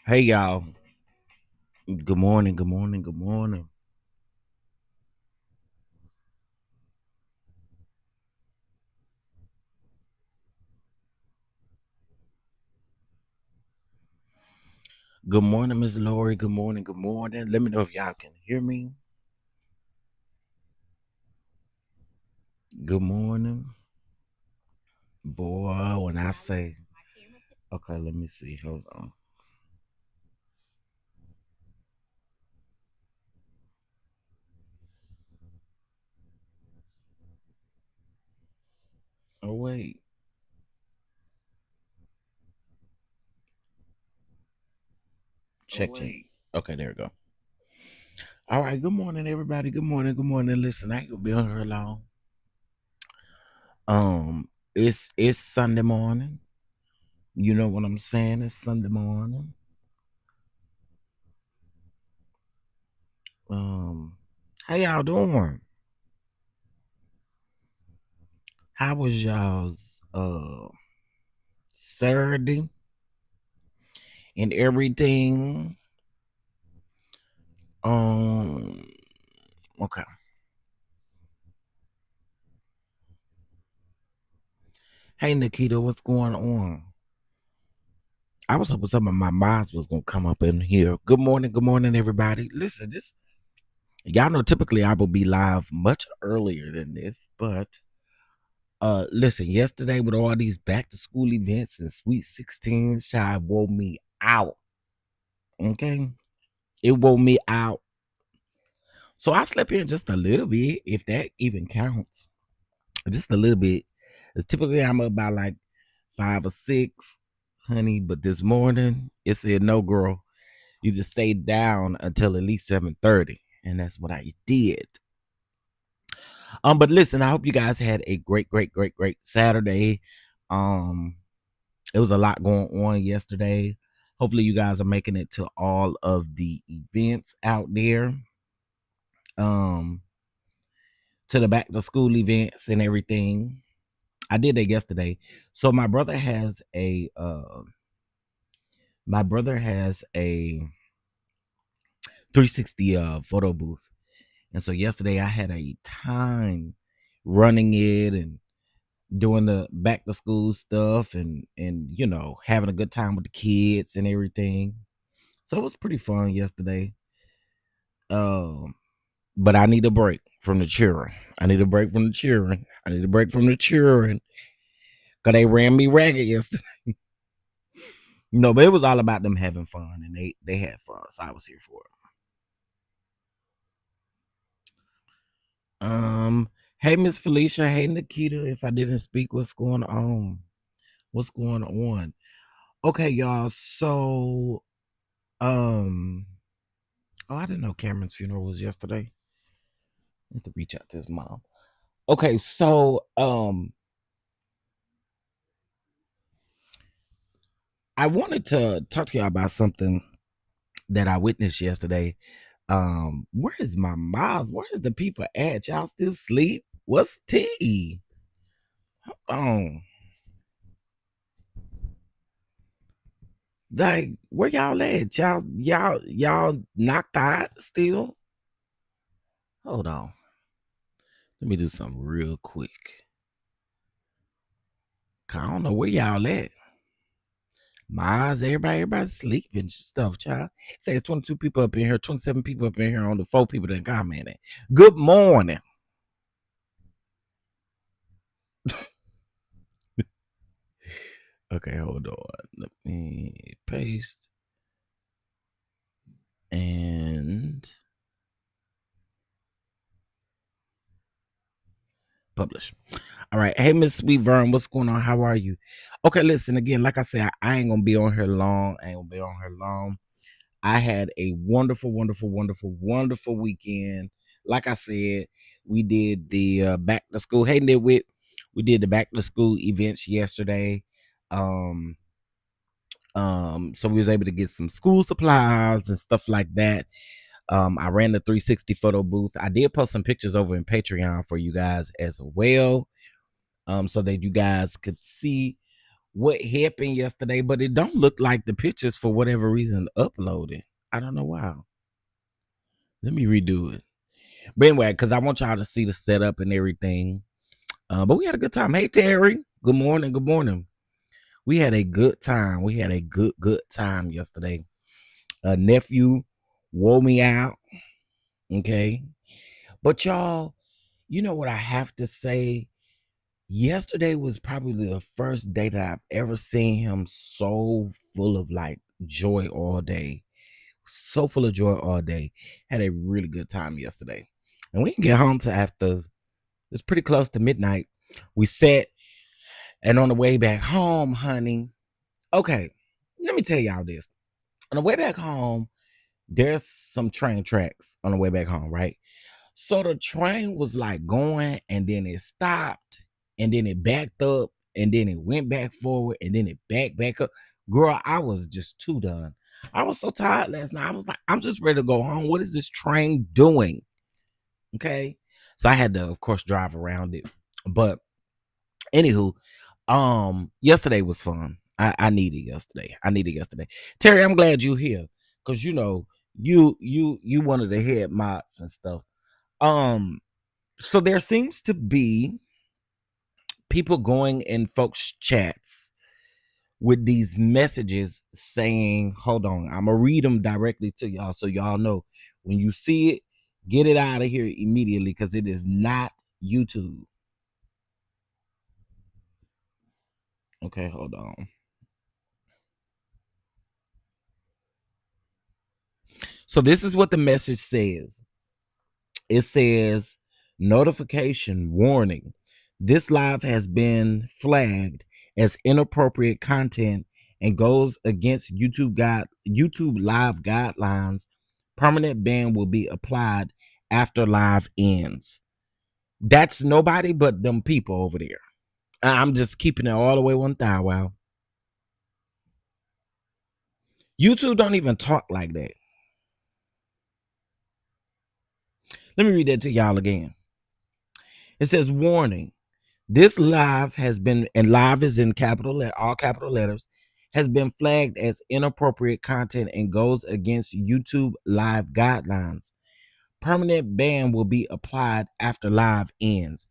Hey y'all. Good morning. Good morning. Good morning. Good morning, Miss Lori. Good morning. Good morning. Let me know if y'all can hear me. Good morning. Boy, when I say okay, let me see. Hold on. Oh wait. Check. Okay, there we go. All right, good morning, everybody. Good morning. Good morning. Listen, I ain't gonna be on here long. It's Sunday morning. You know what I'm saying? It's Sunday morning. Um, how y'all doing? How was y'all's Saturday and everything? Um, okay. Hey Nikita, what's going on? I was hoping some of my mods was gonna come up in here. Good morning, everybody. Listen, this y'all know typically I will be live much earlier than this, but listen, yesterday with all these back to school events and sweet 16s, child wore me out. Okay. It wore me out. So I slept in just a little bit, if that even counts. Just a little bit. 'Cause typically I'm up by like 5 or 6, honey. But this morning it said no, girl. You just stayed down until at least 7:30, and that's what I did. But listen, I hope you guys had a great Saturday. Um, it was a lot going on yesterday. Hopefully, you guys are making it to all of the events out there. Um, to the back to school events and everything. I did that yesterday. So my brother has a 360 photo booth. And so yesterday I had a time running it and doing the back to school stuff and having a good time with the kids and everything. So it was pretty fun yesterday. Um but I need a break from the children. I need a break from the children. I need a break from the children because they ran me ragged yesterday. No, but it was all about them having fun, and they had fun, so I was here for it. Hey Miss Felicia, hey Nikita. If I didn't speak, what's going on? What's going on? Okay, y'all. So, um, oh, I didn't know Cameron's funeral was yesterday. I need to reach out to his mom. Okay, so I wanted to talk to y'all about something that I witnessed yesterday. Where is my mom? Where is the people at? Y'all still sleep? What's tea? Um, like where y'all at? Y'all knocked out still? Hold on. Let me do something real quick. 'Cause I don't know where y'all at. My eyes, everybody's sleeping and stuff, child. It says 22 people up in here, 27 people up in here on the 4 people that commented. Good morning. Okay, hold on. Let me paste and publish. All right. Hey, Miss Sweet Vern, what's going on? How are you? Okay, listen, again, like I said, I ain't gonna be on here long. I ain't gonna be on here long. I had a wonderful weekend. Like I said, we did the back to school. Hey, Nitwit, we did the back to school events yesterday. Um, so we was able to get some school supplies and stuff like that. I ran the 360 photo booth. I did post some pictures over in Patreon for you guys as well. So that you guys could see what happened yesterday, but it don't look like the pictures for whatever reason uploaded. I don't know why. Let me redo it. But anyway, because I want y'all to see the setup and everything. But we had a good time. Hey Terry, good morning. Good morning. We had a good time. We had a good time yesterday. A nephew wore me out. Okay. But y'all, you know what I have to say? Yesterday was probably the first day that I've ever seen him so full of like joy all day. So full of joy all day. Had a really good time yesterday. And we didn't get home till after it's pretty close to midnight. We sat, and on the way back home, honey. Okay, let me tell y'all this. On the way back home, there's some train tracks on the way back home, right? So the train was like going, and then it stopped, and then it backed up, and then it went back forward, and then it back up. Girl, I was just too done. I was so tired last night. I was like, I'm just ready to go home. What is this train doing? Okay. So I had to, of course, drive around it. But anywho, yesterday was fun. I needed yesterday. I needed yesterday. Terry, I'm glad you here. Cause you one of the head mods and stuff. Um, so there seems to be people going in folks' chats with these messages saying, hold on, I'm gonna read them directly to y'all so y'all know when you see it, get it out of here immediately because it is not YouTube. Okay, hold on. So this is what the message says. It says, notification warning. This live has been flagged as inappropriate content and goes against YouTube live guidelines. Permanent ban will be applied after live ends. That's nobody but them people over there. I'm just keeping it all the way 1,000. Wow. YouTube don't even talk like that. Let me read that to y'all again. It says, warning. This live has been, and live is in all capital letters, has been flagged as inappropriate content and goes against YouTube live guidelines. Permanent ban will be applied after live ends.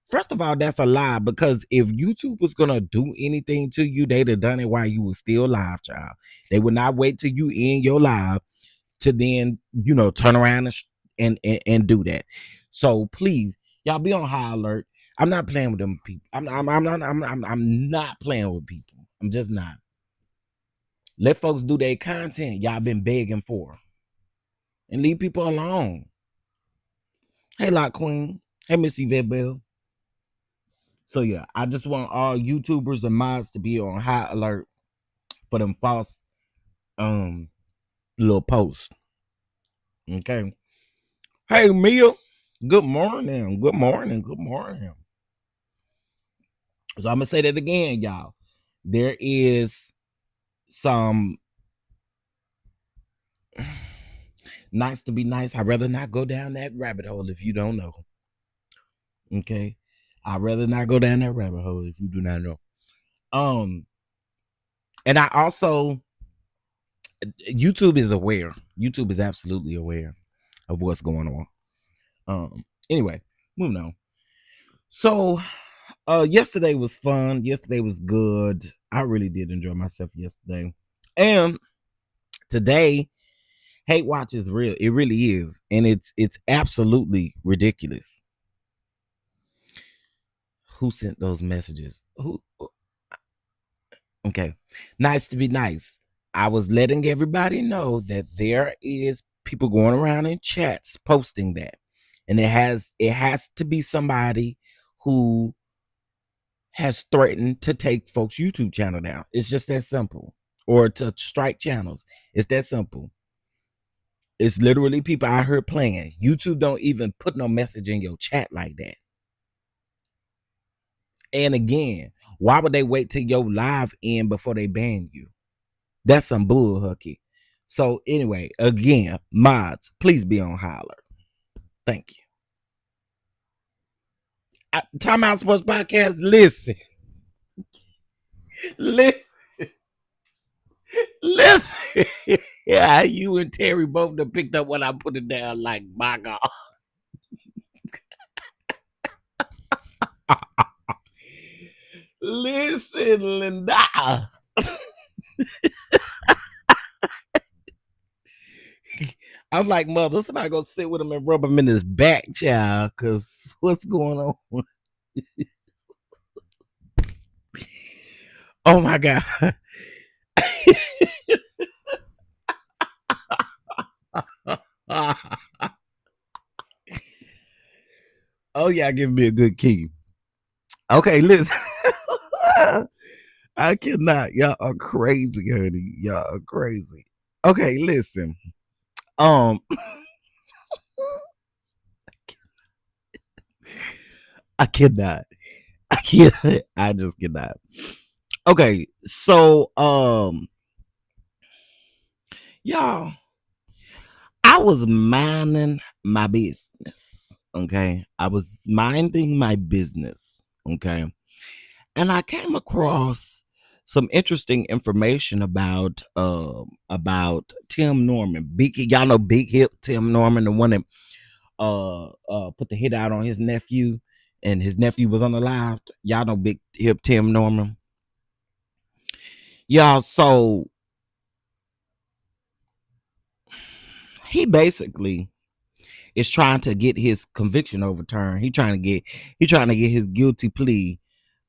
First of all, that's a lie because if YouTube was gonna do anything to you, they'd have done it while you were still live, child. They would not wait till you end your live to then, turn around and do that. So please, y'all be on high alert. I'm not playing with them people. I'm not playing with people. I'm just not. Let folks do their content y'all been begging for, and leave people alone. Hey, Lock Queen. Hey, Miss Yvette Bell. So yeah, I just want all YouTubers and mods to be on high alert for them false little posts. Okay. Hey, Mia. Good morning. Good morning. Good morning. So I'm gonna say that again, y'all. There is some nice to be nice. I'd rather not go down that rabbit hole if you don't know. Okay. I'd rather not go down that rabbit hole if you do not know. And I also YouTube is aware. YouTube is absolutely aware of what's going on. Anyway, moving on. So yesterday was fun. Yesterday was good. I really did enjoy myself yesterday. And today, hate watch is real. It really is. And it's absolutely ridiculous. Who sent those messages? Who? Okay. Nice to be nice. I was letting everybody know that there is people going around in chats posting that. And it has to be somebody who has threatened to take folks' YouTube channel down. It's just that simple. Or to strike channels. It's that simple. It's literally people I heard playing. YouTube don't even put no message in your chat like that. And again, why would they wait till your live end before they ban you? That's some bull hooky. So anyway, again, mods, please be on high alert. Thank you. Time Out Sports Podcast, listen. listen, listen. Yeah, you and Terry both done picked up when I put it down. Like my God, listen, Linda. I'm like, mother, somebody go sit with him and rub him in his back, child. Cause what's going on? Oh my God. Oh yeah, give me a good key. Okay, listen. I cannot. Y'all are crazy, honey. Y'all are crazy. Okay, listen. Um, I cannot. I can't. I just cannot. Okay, so y'all, I was minding my business. Okay, I was minding my business. Okay, and I came across some interesting information about Tim Norman. Big, y'all know Big Hip Tim Norman, the one that put the hit out on his nephew, and his nephew was on the live. Y'all know Big Hip Tim Norman. Y'all, so he basically is trying to get his conviction overturned. He trying to get his guilty plea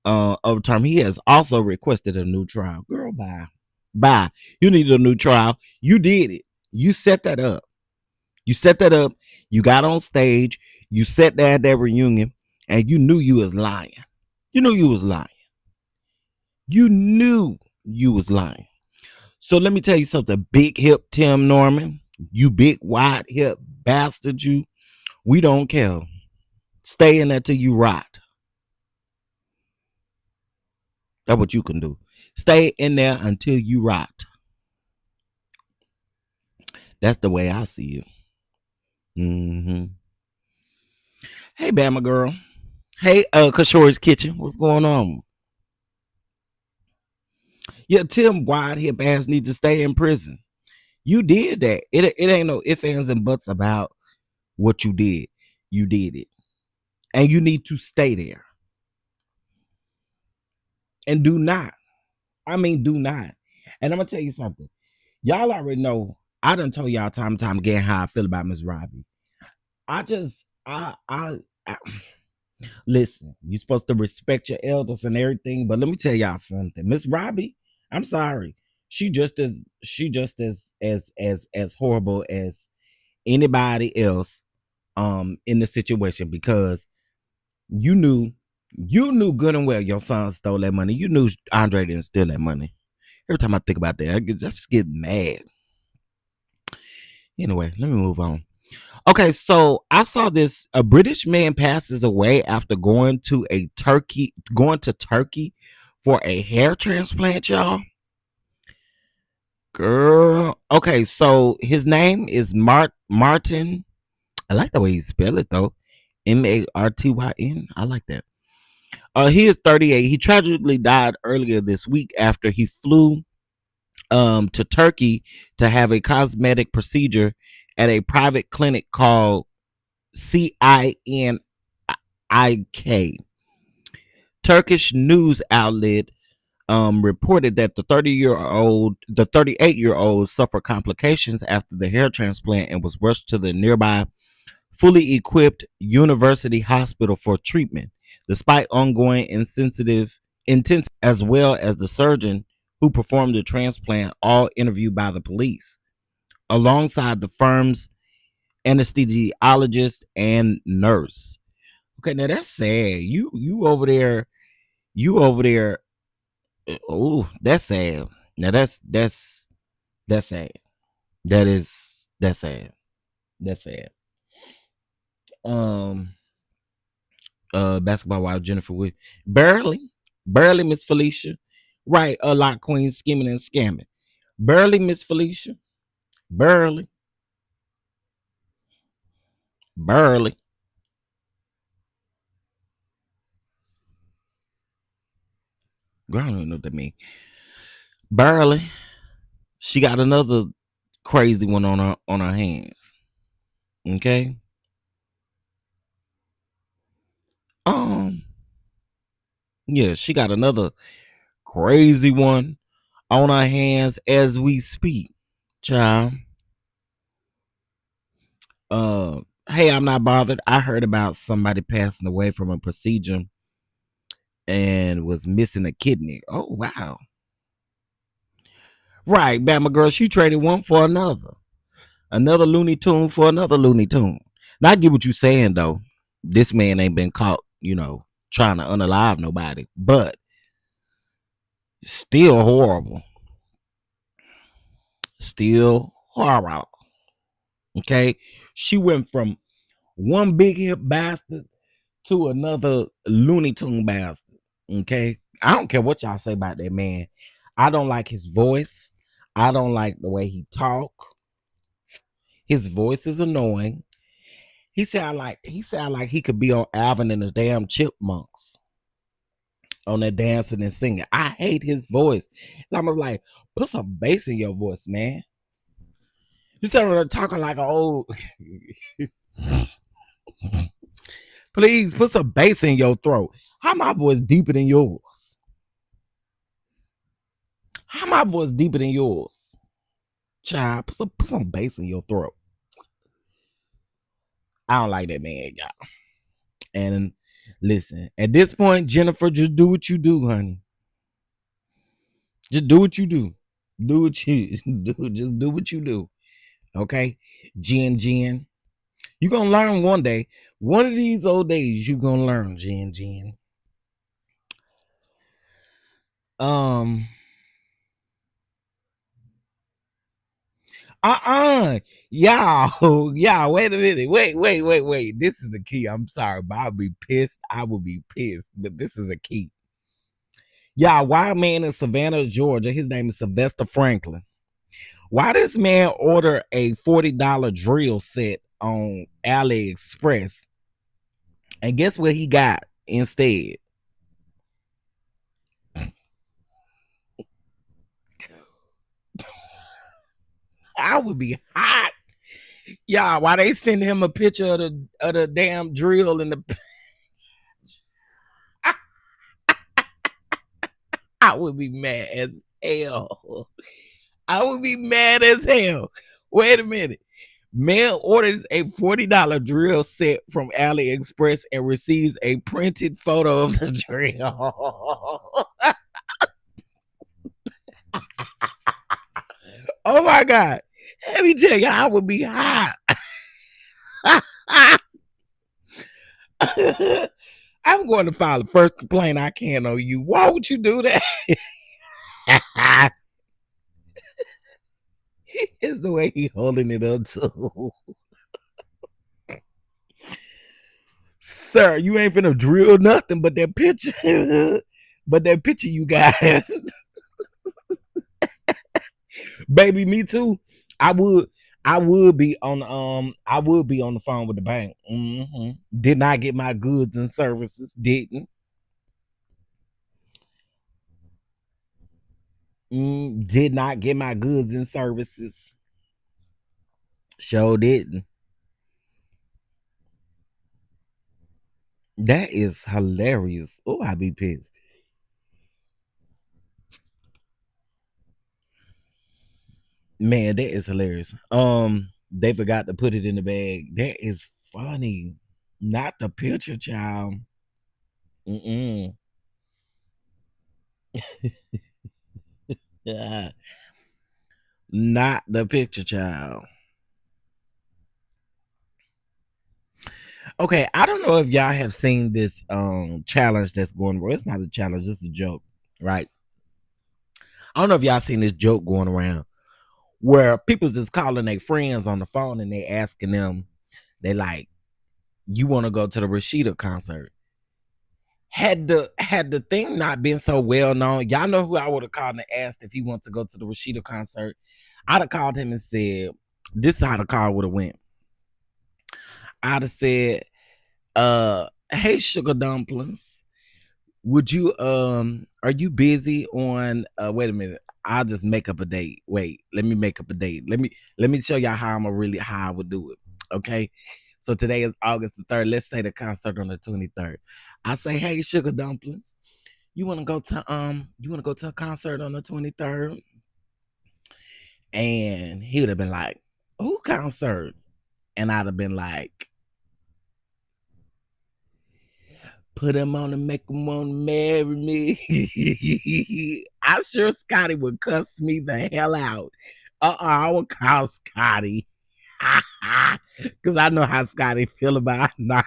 overturned. He has also requested a new trial. Girl, bye. Bye. You needed a new trial. You did it. You set that up. You set that up. You got on stage. You sat there at that reunion, and you knew you was lying. You knew you was lying. You knew you was lying. So let me tell you something. Big hip Tim Norman, you big wide hip bastard, you. We don't care. Stay in there till you rot. That's what you can do. Stay in there until you rot. That's the way I see you. Mm-hmm. Hey, Bama girl. Hey, Kashori's Kitchen. What's going on? Yeah, Tim wide hip ass needs to stay in prison. You did that. It ain't no ifs, ands, and buts about what you did. You did it. And you need to stay there. And do not. I mean, do not. And I'm gonna tell you something. Y'all already know. I done told y'all time and time again how I feel about Miss Robbie. I just, I listen. You're supposed to respect your elders and everything, but let me tell y'all something. Miss Robbie, I'm sorry. She just as horrible as anybody else in the situation, because you knew good and well your son stole that money. You knew Andre didn't steal that money. Every time I think about that, I just get mad. Anyway, let me move on. Okay, so I saw this. A British man passes away after going to Turkey for a hair transplant, y'all. Girl. Okay, so his name is Martin. I like the way you spell it though. Martyn. I like that. He is 38. He tragically died earlier this week after he flew to Turkey to have a cosmetic procedure at a private clinic called CINIK. Turkish news outlet reported that the 38-year-old suffered complications after the hair transplant and was rushed to the nearby fully equipped university hospital for treatment, despite ongoing intensive as well as the surgeon who performed the transplant, all interviewed by the police, alongside the firm's anesthesiologist and nurse. Okay, now that's sad. You over there. Oh, that's sad. Now that's sad. That's sad. That's sad. Um, basketball wife Jennifer Wood, barely Miss Felicia, right? A lot queen scheming and scamming. Barely Miss Felicia, barely, barely. Girl, I don't even know what that mean. Barely. She got another crazy one on her hands. Okay. Um. Yeah, she got another crazy one on her hands as we speak. Child. Uh. Hey, I'm not bothered. I heard about somebody passing away from a procedure and was missing a kidney. Oh wow. Right, Bama girl, she traded one for another. Another Looney Tune for another Looney Tune. Now I get what you saying though. This man ain't been caught, trying to unalive nobody, but still horrible. Still horrible. Okay. She went from one big hip bastard to another Looney Tune bastard. Okay. I don't care what y'all say about that man. I don't like his voice. I don't like the way he talk. His voice is annoying. He sound like he could be on Alvin and the damn Chipmunks on that dancing and singing. I hate his voice. It's almost like put some bass in your voice, man. You started talking like an old. Please put some bass in your throat. How my voice deeper than yours? How my voice deeper than yours? Child, put some bass in your throat. I don't like that man, y'all. And listen, at this point, Jennifer, just do what you do, honey. Just do what you do. Do what you do. Just do what you do. Okay? Jen. You're gonna learn one day. One of these old days, you're gonna learn, Jen. Um Y'all, wait a minute. Wait. This is the key. I'm sorry, but I'll be pissed. I will be pissed. But this is a key. Yeah, wild man in Savannah, Georgia. His name is Sylvester Franklin. Why this man order a $40 drill set on AliExpress? And guess what he got instead? I would be hot. Yeah, why they send him a picture of the damn drill in the I would be mad as hell. I would be mad as hell. Wait a minute. Man orders a $40 drill set from AliExpress and receives a printed photo of the drill. Oh my God. Let me tell you, I would be hot. I'm going to file the first complaint I can on you. Why would you do that? It's the way he holding it up too. Sir, you ain't finna drill nothing but that picture. But that picture you got. Baby, me too. I would be on the phone with the bank. Did not get my goods and services. Didn't. Did not get my goods and services. Sure didn't. That is hilarious. Oh, I be pissed. Man, that is hilarious. They forgot to put it in the bag. That is funny. Not the picture, child. Mm-mm. Yeah. Not the picture, child. Okay, I don't know if y'all have seen this challenge that's going around. It's not a challenge, it's a joke, right? I don't know if y'all seen this joke going around where people's just calling their friends on the phone and they asking them, they like, you want to go to the Rashida concert? Had the thing not been so well known, y'all know who I would have called and asked if he wanted to go to the Rashida concert. I'd have called him and said, this is how the call would have went. I'd have said, hey sugar dumplings, would you Are you busy on wait a minute. I'll just make up a date. Wait, let me make up a date. Let me show y'all how I would do it. Okay. So today is August the 3rd. Let's say the concert on the 23rd. I say, hey, sugar dumplings, you wanna go to a concert on the 23rd? And he would have been like, who concert? And I'd have been like, put him on and make him want to marry me. I'm sure Scotty would cuss me the hell out. I would call Scotty. Because I know how Scotty feel about nah.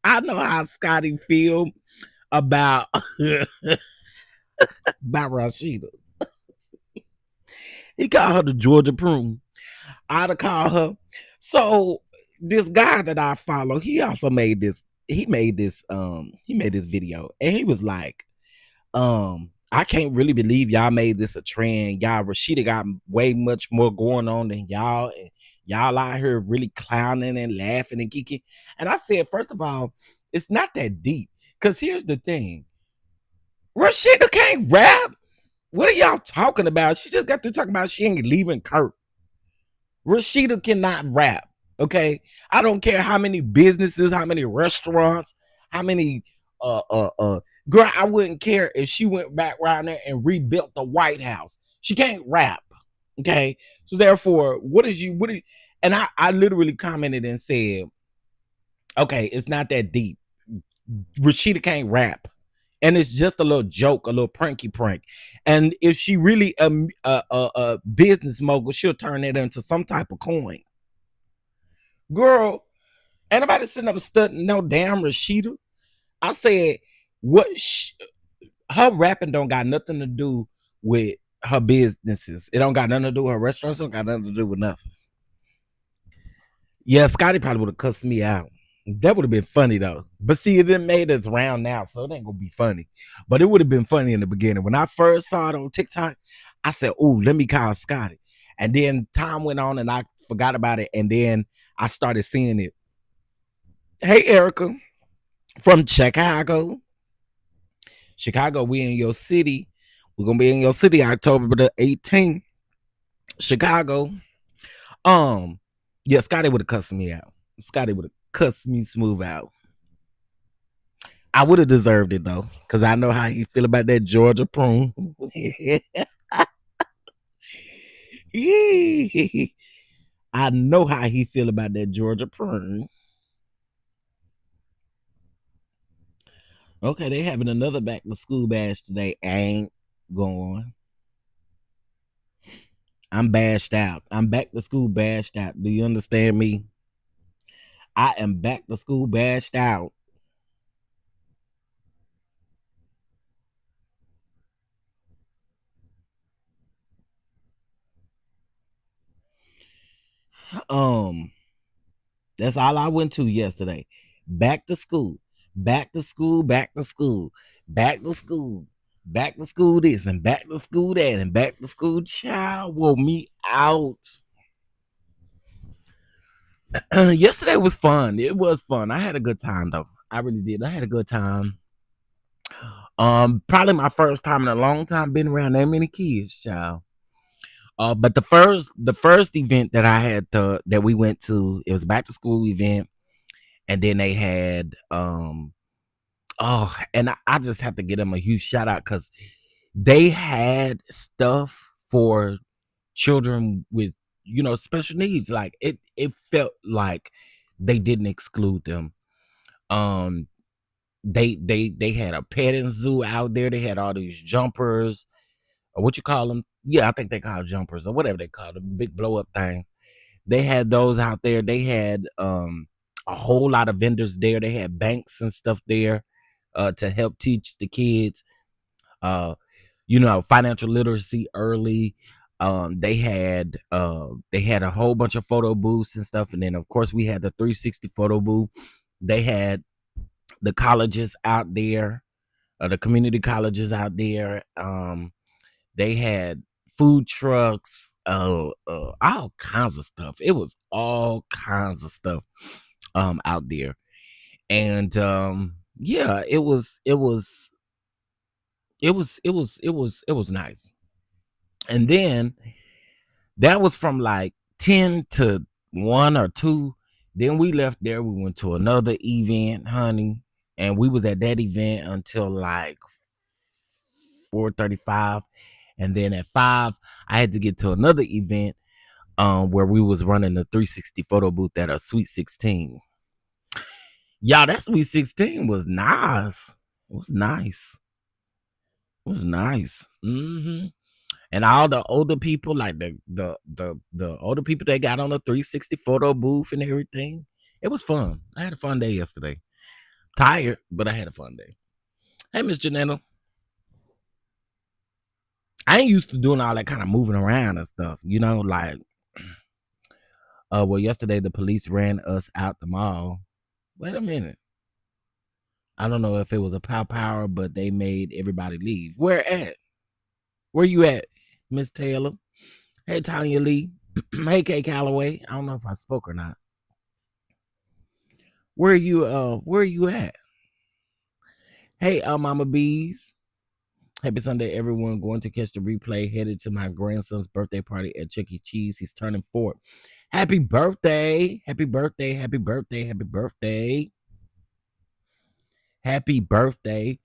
I know how Scotty feel about about Rashida. He called her the Georgia prune. I'd have called her. So this guy that I follow, he also made this. He made this video, and he was like, I can't really believe y'all made this a trend. Y'all, Rashida got way much more going on than y'all, and y'all out here really clowning and laughing and geeking. And I said, first of all, it's not that deep. Cause here's the thing: Rashida can't rap. What are y'all talking about? She just got to talking about she ain't leaving Kurt. Rashida cannot rap. Okay. I don't care how many businesses, how many restaurants, how many girl, I wouldn't care if she went back around there and rebuilt the White House. She can't rap. Okay. So therefore, and I literally commented and said, okay, it's not that deep. Rashida can't rap. And it's just a little joke, a little pranky prank. And if she really a business mogul, she'll turn it into some type of coin. Girl, ain't nobody sitting up studying no damn Rashida. I said, her rapping don't got nothing to do with her businesses. It don't got nothing to do with her restaurants. It don't got nothing to do with nothing. Yeah, Scotty probably would have cussed me out. That would have been funny though. But see, it didn't made its round now, so it ain't gonna be funny. But it would have been funny in the beginning. When I first saw it on TikTok, I said, "Oh, let me call Scotty." And then time went on, and I forgot about it. And then I started seeing it. Hey, Erica from Chicago. Chicago, we in your city. We're gonna be in your city October the 18th. Chicago. Yeah, Scotty would have cussed me out. Scotty would have cussed me smooth out. I would have deserved it though, because I know how he feel about that Georgia prune. I know how he feel about that Georgia prune. Okay, they having another back to school bash today. Ain't going. I'm bashed out. I'm back to school bashed out. Do you understand me? I am back to school bashed out. Um, that's all I went to yesterday. Back to school, back to school, back to school, back to school, back to school this and back to school that and back to school. Child wore me out. Yesterday was fun. It was fun. I had a good time though. I really did. I had a good time. Probably my first time in a long time being around that many kids, child. But the first event that I had that we went to, it was a back to school event, and then they had and I just have to give them a huge shout out because they had stuff for children with special needs. Like it felt like they didn't exclude them. Um, they had a petting zoo out there. They had all these jumpers, or what you call them? Yeah, I think they call jumpers or whatever they call them, big blow up thing. They had those out there. They had a whole lot of vendors there. They had banks and stuff there to help teach the kids uh financial literacy early. They had a whole bunch of photo booths and stuff, and then of course we had the 360 photo booth. They had the colleges out there, the community colleges out there. They had food trucks, all kinds of stuff. It was all kinds of stuff out there. And yeah, it was It was nice. And then that was from like 10 to 1 or 2. Then we left there. We went to another event, honey. And we was at that event until like 4:35. And then at 5, I had to get to another event where we was running the 360 photo booth at a Sweet 16. Y'all, that Sweet 16 was nice. It was nice. It was nice. And all the older people, like the older people that got on the 360 photo booth and everything. It was fun. I had a fun day yesterday. Tired, but I had a fun day. Hey, Miss Janetta. I ain't used to doing all that kind of moving around and stuff, like well, yesterday the police ran us out the mall. Wait a minute. I don't know if it was a power, but they made everybody leave. Where at? Where you at, Miss Taylor? Hey, Tanya Lee. Hey, Kay Calloway. I don't know if I spoke or not. Where are you at? Hey, Mama Bees. Happy Sunday, everyone. Going to catch the replay. Headed to my grandson's birthday party at Chuck E. Cheese. He's turning 4. Happy birthday. Happy birthday. Happy birthday. Happy birthday. Happy birthday.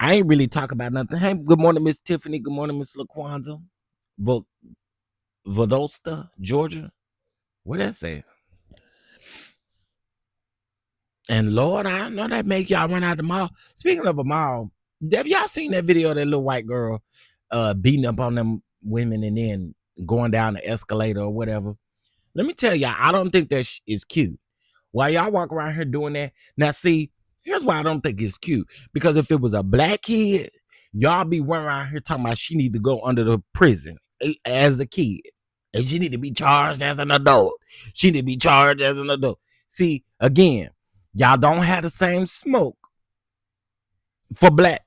I ain't really talk about nothing. Hey, good morning, Miss Tiffany. Good morning, Miss LaQuanza. Valdosta, Georgia. What that say? And Lord, I know that make y'all run out the mall. Speaking of a mall, have y'all seen that video of that little white girl beating up on them women and then going down the escalator or whatever? Let me tell y'all, I don't think that is cute. Why y'all walk around here doing that? Now, see, here's why I don't think it's cute. Because if it was a black kid, y'all be running around here talking about she need to go under the prison as a kid. And she need to be charged as an adult. She need to be charged as an adult. See, again, y'all don't have the same smoke for black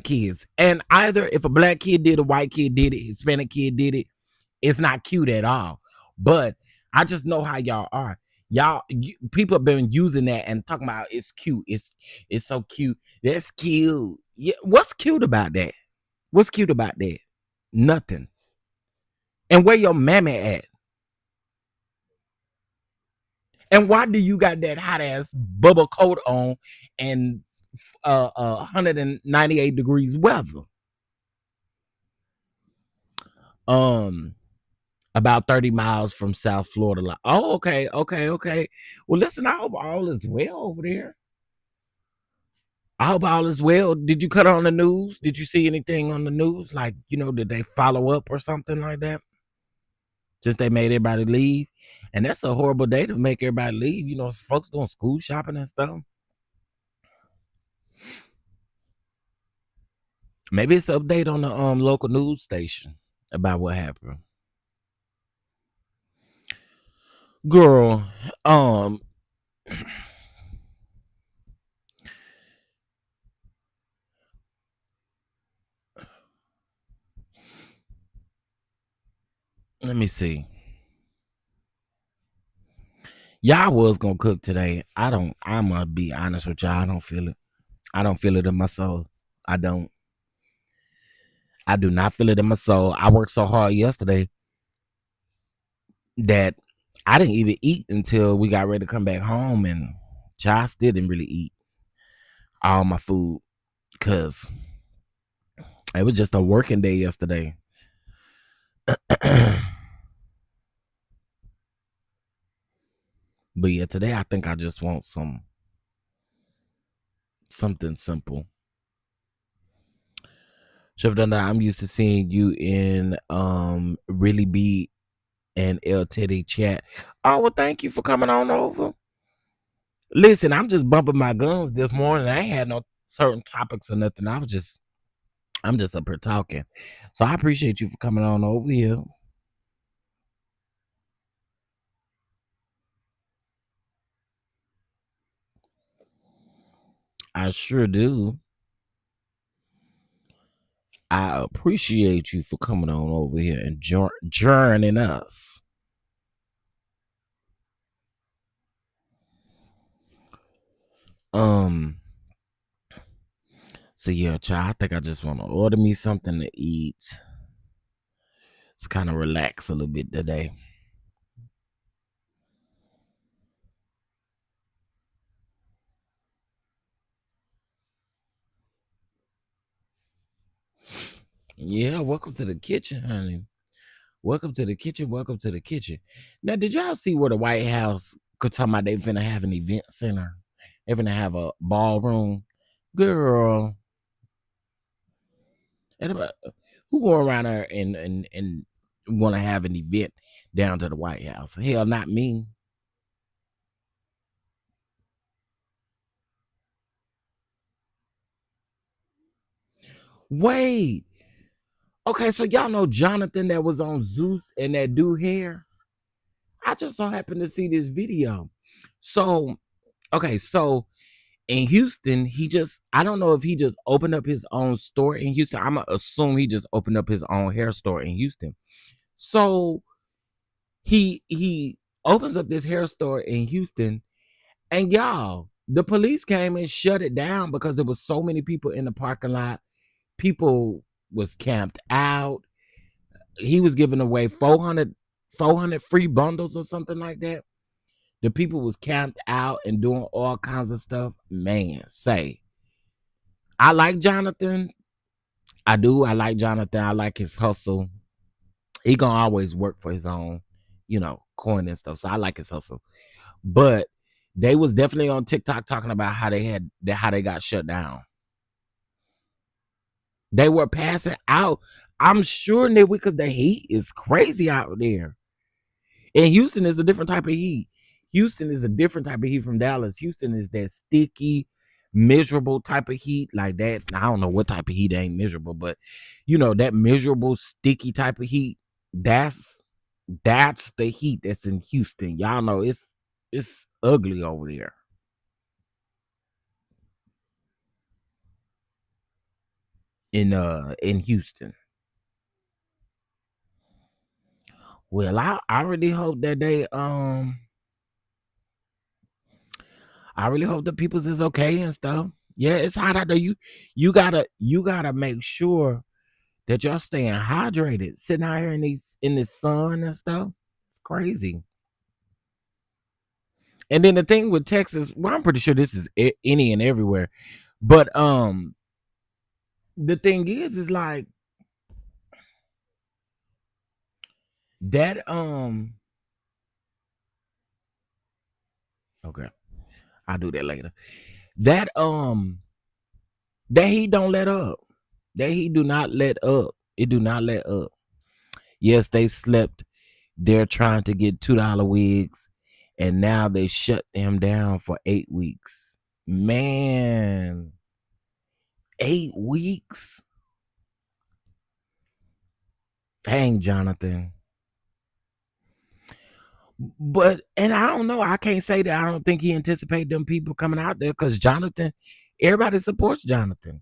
kids. And either if a black kid did, a white kid did it, Hispanic kid did it, it's not cute at all. But I just know how y'all are. People have been using that and talking about it's cute. It's so cute. That's cute. Yeah, what's cute about that? What's cute about that? Nothing. And where your mammy at? And why do you got that hot ass bubble coat on and 198 degrees weather? About 30 miles from South Florida. Oh, okay. Well, listen, I hope all is well over there. I hope all is well. Did you cut on the news? Did you see anything on the news? Like, did they follow up or something like that? Just they made everybody leave. And that's a horrible day to make everybody leave. Folks doing school shopping and stuff. Maybe it's an update on the local news station about what happened. Girl, let me see. Y'all was gonna cook today. I'm gonna be honest with y'all. I don't feel it. I don't feel it in my soul. I don't. I do not feel it in my soul. I worked so hard yesterday that I didn't even eat until we got ready to come back home, and I still didn't really eat all my food because it was just a working day yesterday. But yeah, today I think I just want something simple. Chef Dunda, I'm used to seeing you in Really Be and El Teddy chat. Oh, well, thank you for coming on over. Listen, I'm just bumping my gums this morning. I ain't had no certain topics or nothing. I'm just up here talking. So I appreciate you for coming on over here. I sure do. I appreciate you for coming on over here and joining us. So yeah, child, I think I just want to order me something to eat. Just kind of relax a little bit today. Yeah, welcome to the kitchen, honey. Welcome to the kitchen. Welcome to the kitchen. Now, did y'all see where the White House could talk about they finna have an event center? They finna have a ballroom. Girl, and who go around there and want to have an event down to the White House? Hell, not me. Wait. Okay, so y'all know Jonathan that was on Zeus and that dude hair? I just so happened to see this video. So, okay, so in Houston, I don't know if he just opened up his own store in Houston. I'm gonna assume he just opened up his own hair store in Houston. So he opens up this hair store in Houston, and y'all, the police came and shut it down because there was so many people in the parking lot. People was camped out. He was giving away 400 free bundles or something like that. The people was camped out and doing all kinds of stuff. Man, say, I like Jonathan. I do. I like Jonathan. I like his hustle. He gonna always work for his own, coin and stuff. So I like his hustle. But they was definitely on TikTok talking about how they got shut down. They were passing out. I'm sure that because the heat is crazy out there. And Houston is a different type of heat. Houston is a different type of heat from Dallas. Houston is that sticky, miserable type of heat like that. I don't know what type of heat ain't miserable, but that miserable, sticky type of heat. That's the heat that's in Houston. Y'all know it's ugly over there. In Houston. Well, I really hope that I really hope the people's is okay and stuff. Yeah, it's hot out there. You gotta make sure that y'all staying hydrated. Sitting out here in the sun and stuff. It's crazy. And then the thing with Texas, well, I'm pretty sure this is any and everywhere. But the thing is like that okay, I'll do that later. That that heat don't let up. That heat do not let up. It do not let up. Yes, they slept. They're trying to get $2 wigs, and now they shut him down for 8 weeks. Man, 8 weeks. Dang, Jonathan. But and I don't know. I can't say that I don't think he anticipated them people coming out there because Jonathan, everybody supports Jonathan.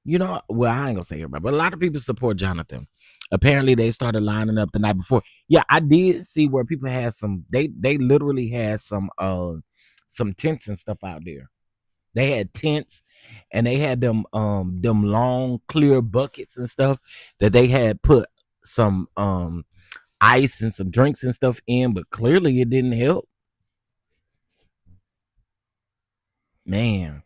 Well, I ain't gonna say everybody, but a lot of people support Jonathan. Apparently, they started lining up the night before. Yeah, I did see where people had some. They literally had some tents and stuff out there. They had tents, and they had them long clear buckets and stuff that they had put some ice and some drinks and stuff in, but clearly it didn't help. Man,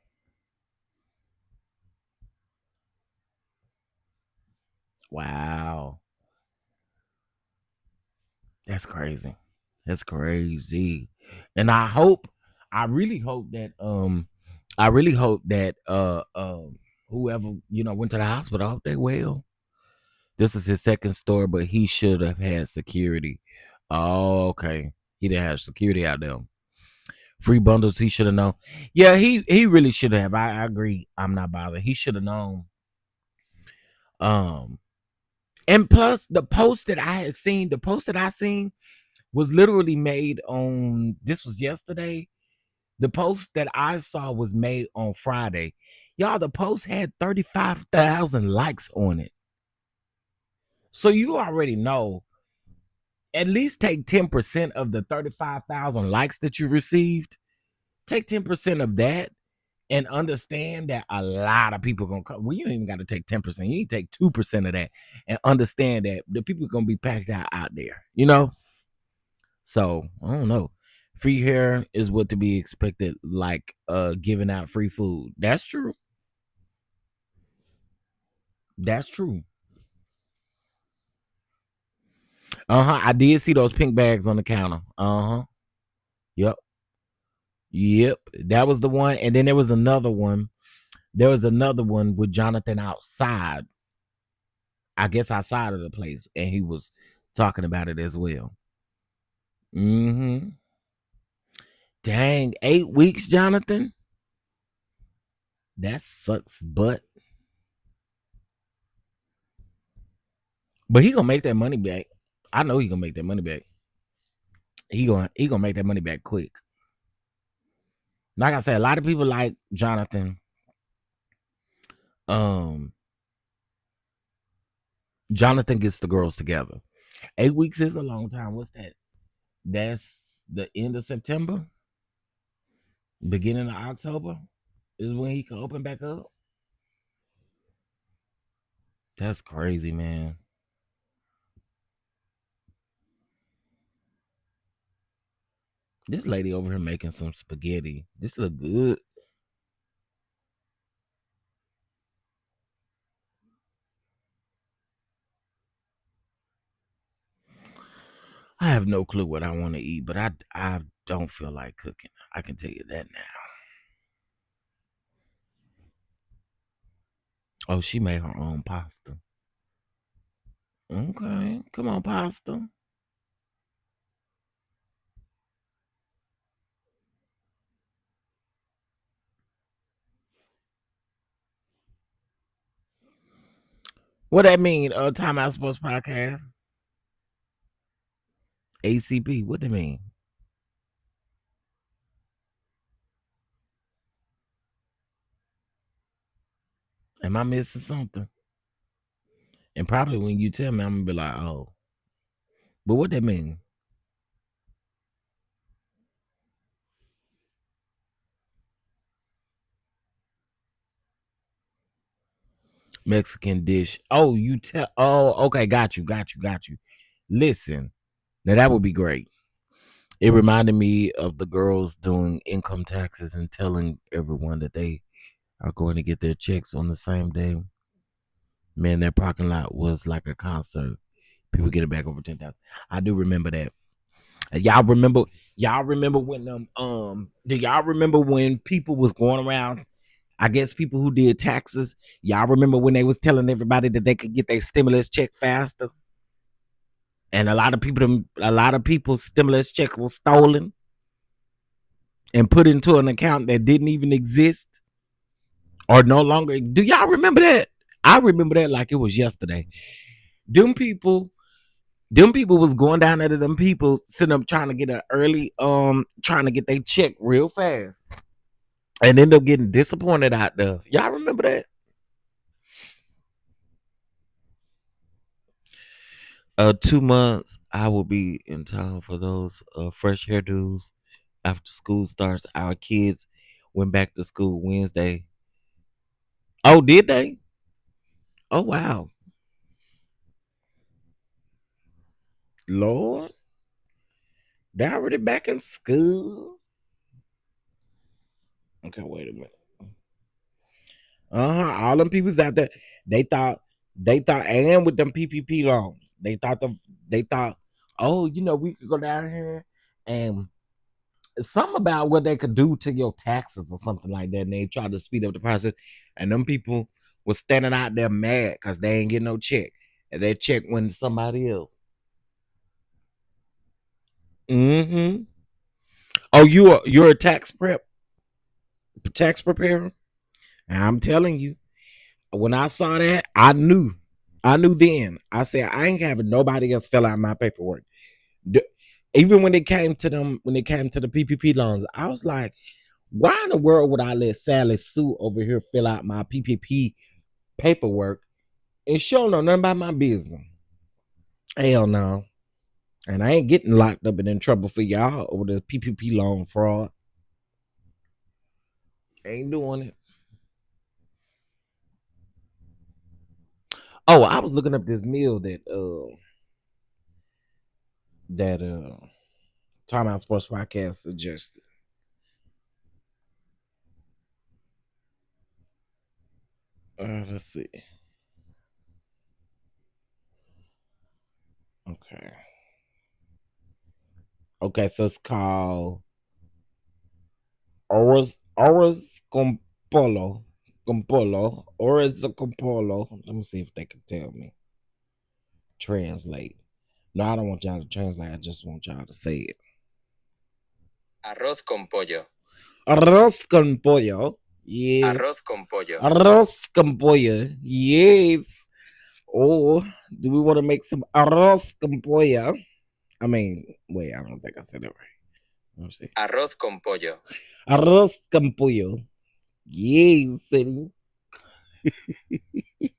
wow, that's crazy. That's crazy. And I really hope that whoever, went to the hospital, I hope they well. This is his second store, but he should have had security. Oh, okay. He didn't have security out there. Free bundles, he should have known. Yeah, he really should have. I agree. I'm not bothered. He should have known. Um, and plus the post that I seen was literally made on this was yesterday. The post that I saw was made on Friday. Y'all, the post had 35,000 likes on it. So you already know, at least take 10% of the 35,000 likes that you received. Take 10% of that And understand that a lot of people gonna come. Well, you ain't even got to take 10%. You need to take 2% of that, and understand that the people gonna be packed out there. So I don't know. Free hair is what to be expected, like giving out free food. That's true. That's true. I did see those pink bags on the counter. Yep. Yep. That was the one. And then there was another one. There was another one with Jonathan outside. I guess outside of the place, and he was talking about it as well. Dang, 8 weeks, Jonathan. That sucks, but he gonna make that money back. I know he gonna make that money back. He gonna make that money back quick. Like I said, a lot of people like Jonathan. Jonathan gets the girls together. 8 weeks is a long time. What's that? That's the end of September, beginning of October is when he can open back up. That's crazy, man. This lady over here making some spaghetti. This look good. I have no clue what I want to eat, but I don't feel like cooking. I can tell you that now. Oh, she made her own pasta. Okay, come on, pasta. What that mean? Time Out Sports Podcast. ACP. What that mean? Am I missing something? And probably when you tell me, I'm gonna be like, oh. But what that mean? Mexican dish. Oh, you tell. Oh, okay. Got you. Listen, now that would be great. It reminded me of the girls doing income taxes and telling everyone that they are going to get their checks on the same day. Man, their parking lot was like a concert. People getting back over 10,000. I do remember that. Y'all remember? Y'all remember when Do y'all remember when people was going around? I guess people who did taxes. Y'all remember when they was telling everybody that they could get their stimulus check faster? And a lot of people's stimulus check was stolen and put into an account that didn't even exist or no longer. Do y'all remember that? I remember that like it was yesterday. Them people, them people was going down there to them people sitting up trying to get an early, trying to get their check real fast, and end up getting disappointed out there. Y'all remember that? 2 months, I will be in town for those fresh hairdos after school starts. Our kids went back to school Wednesday. Oh, did they? Oh wow, Lord, they already back in school. Okay, wait a minute. All them people's out there. They thought and with them PPP loans, they thought, oh, we could go down here and something about what they could do to your taxes or something like that. And they tried to speed up the process. And them people was standing out there mad because they ain't getting no check. And their check went to somebody else. Mm-hmm. Oh, you're a tax preparer? And I'm telling you, when I saw that, I knew. I knew then. I said I ain't having nobody else fill out my paperwork. Even when it came to the PPP loans, I was like, why in the world would I let Sally Sue over here fill out my PPP paperwork and she don't know nothing about my business? Hell no. And I ain't getting locked up and in trouble for y'all over the PPP loan fraud. Ain't doing it. Oh, I was looking up this meal that Time Out Sports Podcast suggested. Let's see. Okay. Okay, so it's called Oros Compolo. Oros Compolo. Let me see if they can tell me. Translate. No, I don't want y'all to translate. I just want y'all to say it. Arroz con pollo. Arroz con pollo. Yeah. Arroz con pollo. Arroz con pollo. Yes. Oh, do we want to make some arroz con pollo? I mean, wait, I don't think I said it right. Let me see. Arroz con pollo. Arroz con pollo. Yes, city.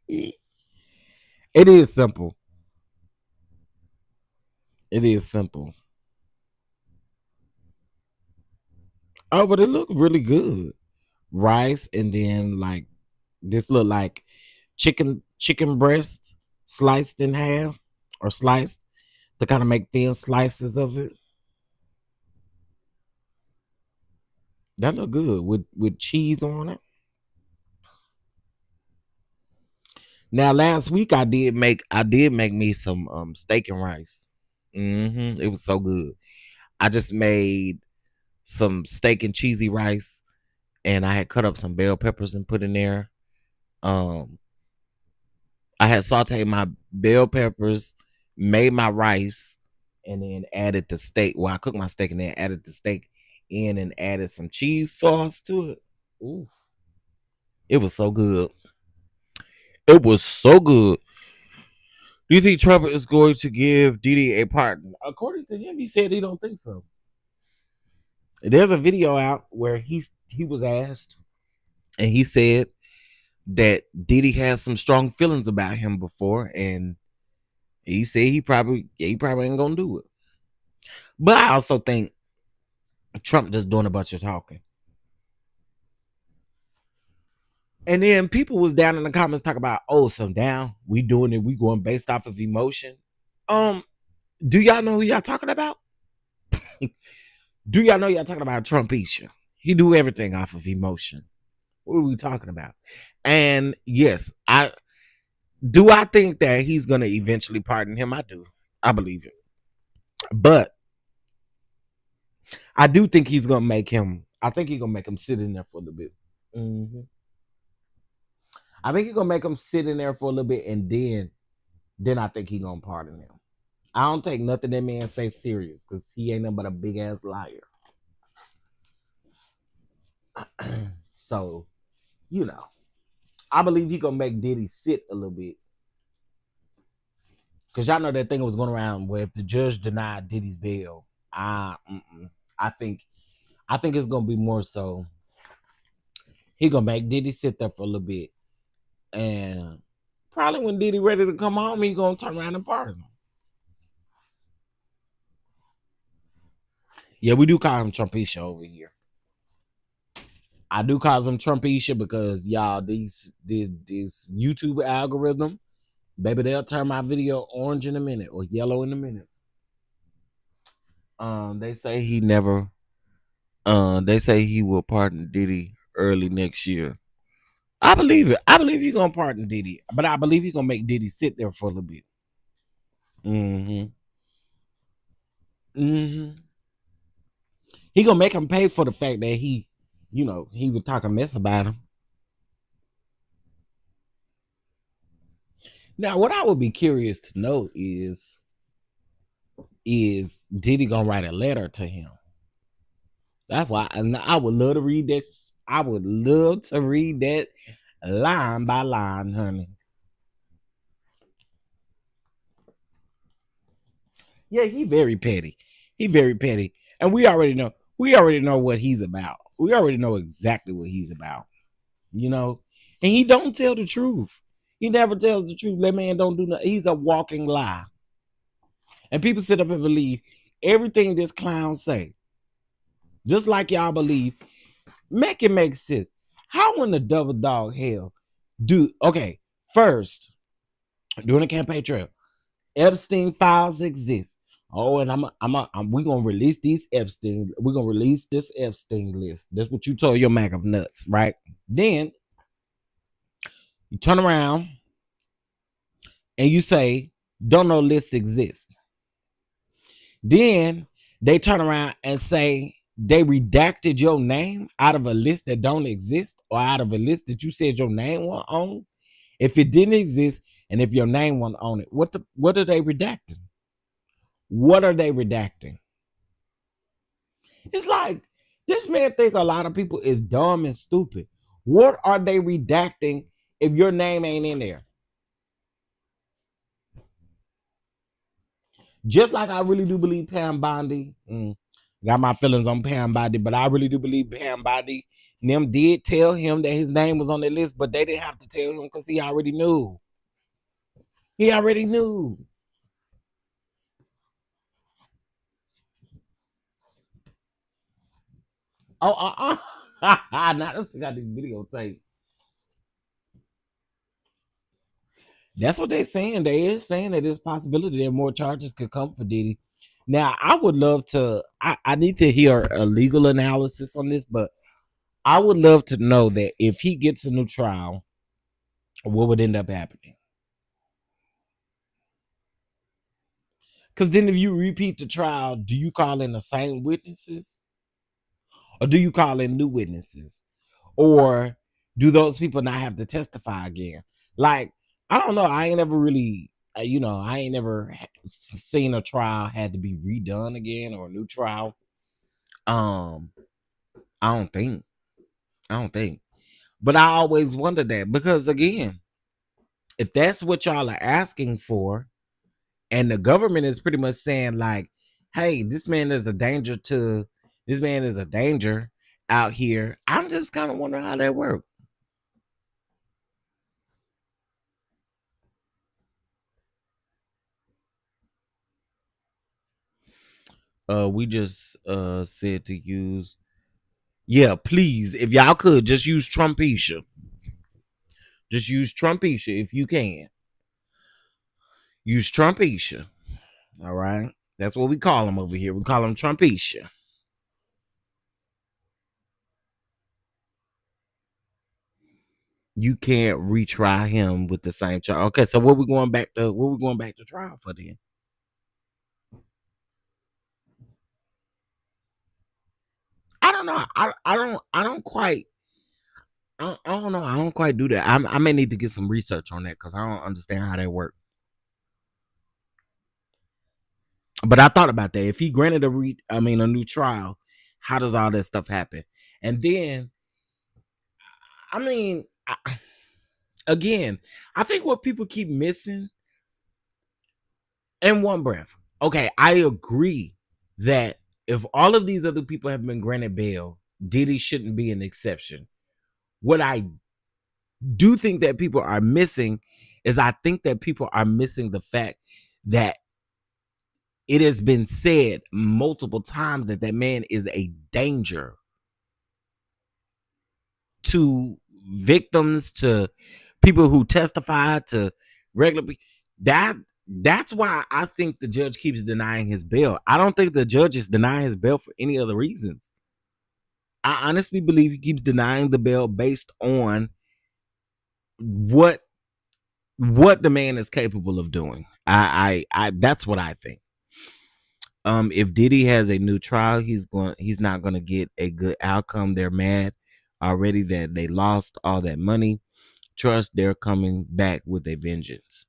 It is simple. It is simple. Oh, but it looked really good. Rice and then like this look like chicken breast sliced in half or sliced to kind of make thin slices of it. That look good with cheese on it. Now last week I did make me some steak and rice. It was so good. I just made some steak and cheesy rice, and I had cut up some bell peppers and put in there. Um, I had sauteed my bell peppers, made my rice, and then added the steak. Well, I cooked my steak and then added the steak in and added some cheese sauce to it. Ooh, it was so good. It was so good. Do you think Trump is going to give Diddy a pardon? According to him, he said he don't think so. There's a video out where he was asked, and he said that Diddy has some strong feelings about him before, and he said he probably ain't gonna do it. But I also think Trump just doing a bunch of talking. And then people was down in the comments talking about, oh, so down, we doing it, we going based off of emotion. Do y'all know who y'all talking about? Do y'all know y'all talking about Trumpisha? He do everything off of emotion. What are we talking about? And yes, I think that he's gonna eventually pardon him. I do. I believe it. But I do think he's gonna make him. I think he's gonna make him sit in there for a little bit. I think he's gonna make him sit in there for a little bit, and then I think he's gonna pardon him. I don't take nothing that man say serious because he ain't nothing but a big ass liar. So, I believe he gonna make Diddy sit a little bit. Cause y'all know that thing was going around where if the judge denied Diddy's bail, I think it's gonna be more so. He gonna make Diddy sit there for a little bit, and probably when Diddy ready to come home, he gonna turn around and pardon him. Yeah, we do call him Trumpisha over here. I do call him Trumpisha because y'all this YouTube algorithm, baby, they'll turn my video orange in a minute or yellow in a minute. They say he never. They say he will pardon Diddy early next year. I believe it. I believe he's gonna pardon Diddy, but I believe he's gonna make Diddy sit there for a little bit. He gonna make him pay for the fact that he was talking mess about him. Now, what I would be curious to know is Diddy gonna write a letter to him? That's why I would love to read that. I would love to read that line by line, honey. Yeah, he very petty. He very petty, and we already know. We already know what he's about. We already know exactly what he's about. And he don't tell the truth. He never tells the truth. That man don't do nothing. He's a walking lie. And people sit up and believe everything this clown say. Just like y'all believe, make it make sense. How in the double dog hell do okay? First, during the campaign trail, Epstein files exist. Oh, and we gonna release these Epstein. We're gonna release this Epstein list. That's what you told your Mac of nuts, right? Then you turn around and you say, "Don't know list exists." Then they turn around and say they redacted your name out of a list that don't exist, or out of a list that you said your name was on. If it didn't exist, and if your name wasn't on it, what are they redacting? What are they redacting? It's like this man think a lot of people is dumb and stupid. What are they redacting if your name ain't in there? Just like I really do believe Pam Bondi, got my feelings on Pam Bondi, but I really do believe Pam Bondi. Them did tell him that his name was on the list, but they didn't have to tell him because he already knew. He already knew. Oh, now this got this videotape. That's what they're saying. They is saying that there's possibility that more charges could come for Diddy. Now, I would love to. I need to hear a legal analysis on this, but I would love to know that if he gets a new trial, what would end up happening? Because then, if you repeat the trial, do you call in the same witnesses, or do you call in new witnesses, or do those people not have to testify again? Like, I don't know. I ain't never really, I ain't never seen a trial had to be redone again or a new trial. Um, I don't think. I don't think. But I always wonder that because again, if that's what y'all are asking for, and the government is pretty much saying like, "Hey, this man is a danger out here." I'm just kind of wondering how that works. We just said to use, yeah, please, if y'all could just use Trumpisha. Just use Trumpisha if you can. Use Trumpisha. All right. That's what we call him over here. We call him Trumpisha. You can't retry him with the same charge. Okay, so what we going back to? What we going back to trial for then? I don't know. I don't quite. I don't know. I don't quite do that. I may need to get some research on that because I don't understand how that works. But I thought about that. If he granted a new trial, how does all that stuff happen? And then, I mean, again, I think what people keep missing in one breath. Okay, I agree that if all of these other people have been granted bail, Diddy shouldn't be an exception. What I do think that people are missing is I think that people are missing the fact that it has been said multiple times that that man is a danger to victims, to people who testify, to regular people. That's why I think the judge keeps denying his bail. I don't think the judge is denying his bail for any other reasons. I honestly believe he keeps denying the bail based on what the man is capable of doing. I that's what I think. If Diddy has a new trial, he's not gonna get a good outcome. They're mad already that they lost all that money. Trust they're coming back with a vengeance.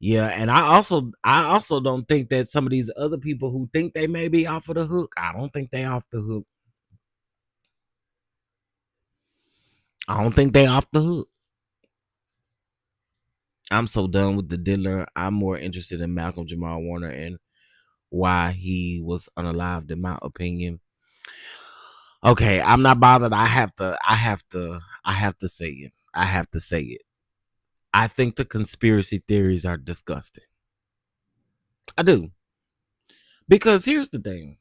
Yeah, and I also don't think that some of these other people who think they may be off of the hook, I don't think they off the hook. I don't think they off the hook. I'm so done with the diddler. I'm more interested in Malcolm Jamal Warner and why he was unalived, in my opinion. Okay, I'm not bothered. I have to say it. I have to say it. I think the conspiracy theories are disgusting. I do. Because here's the thing.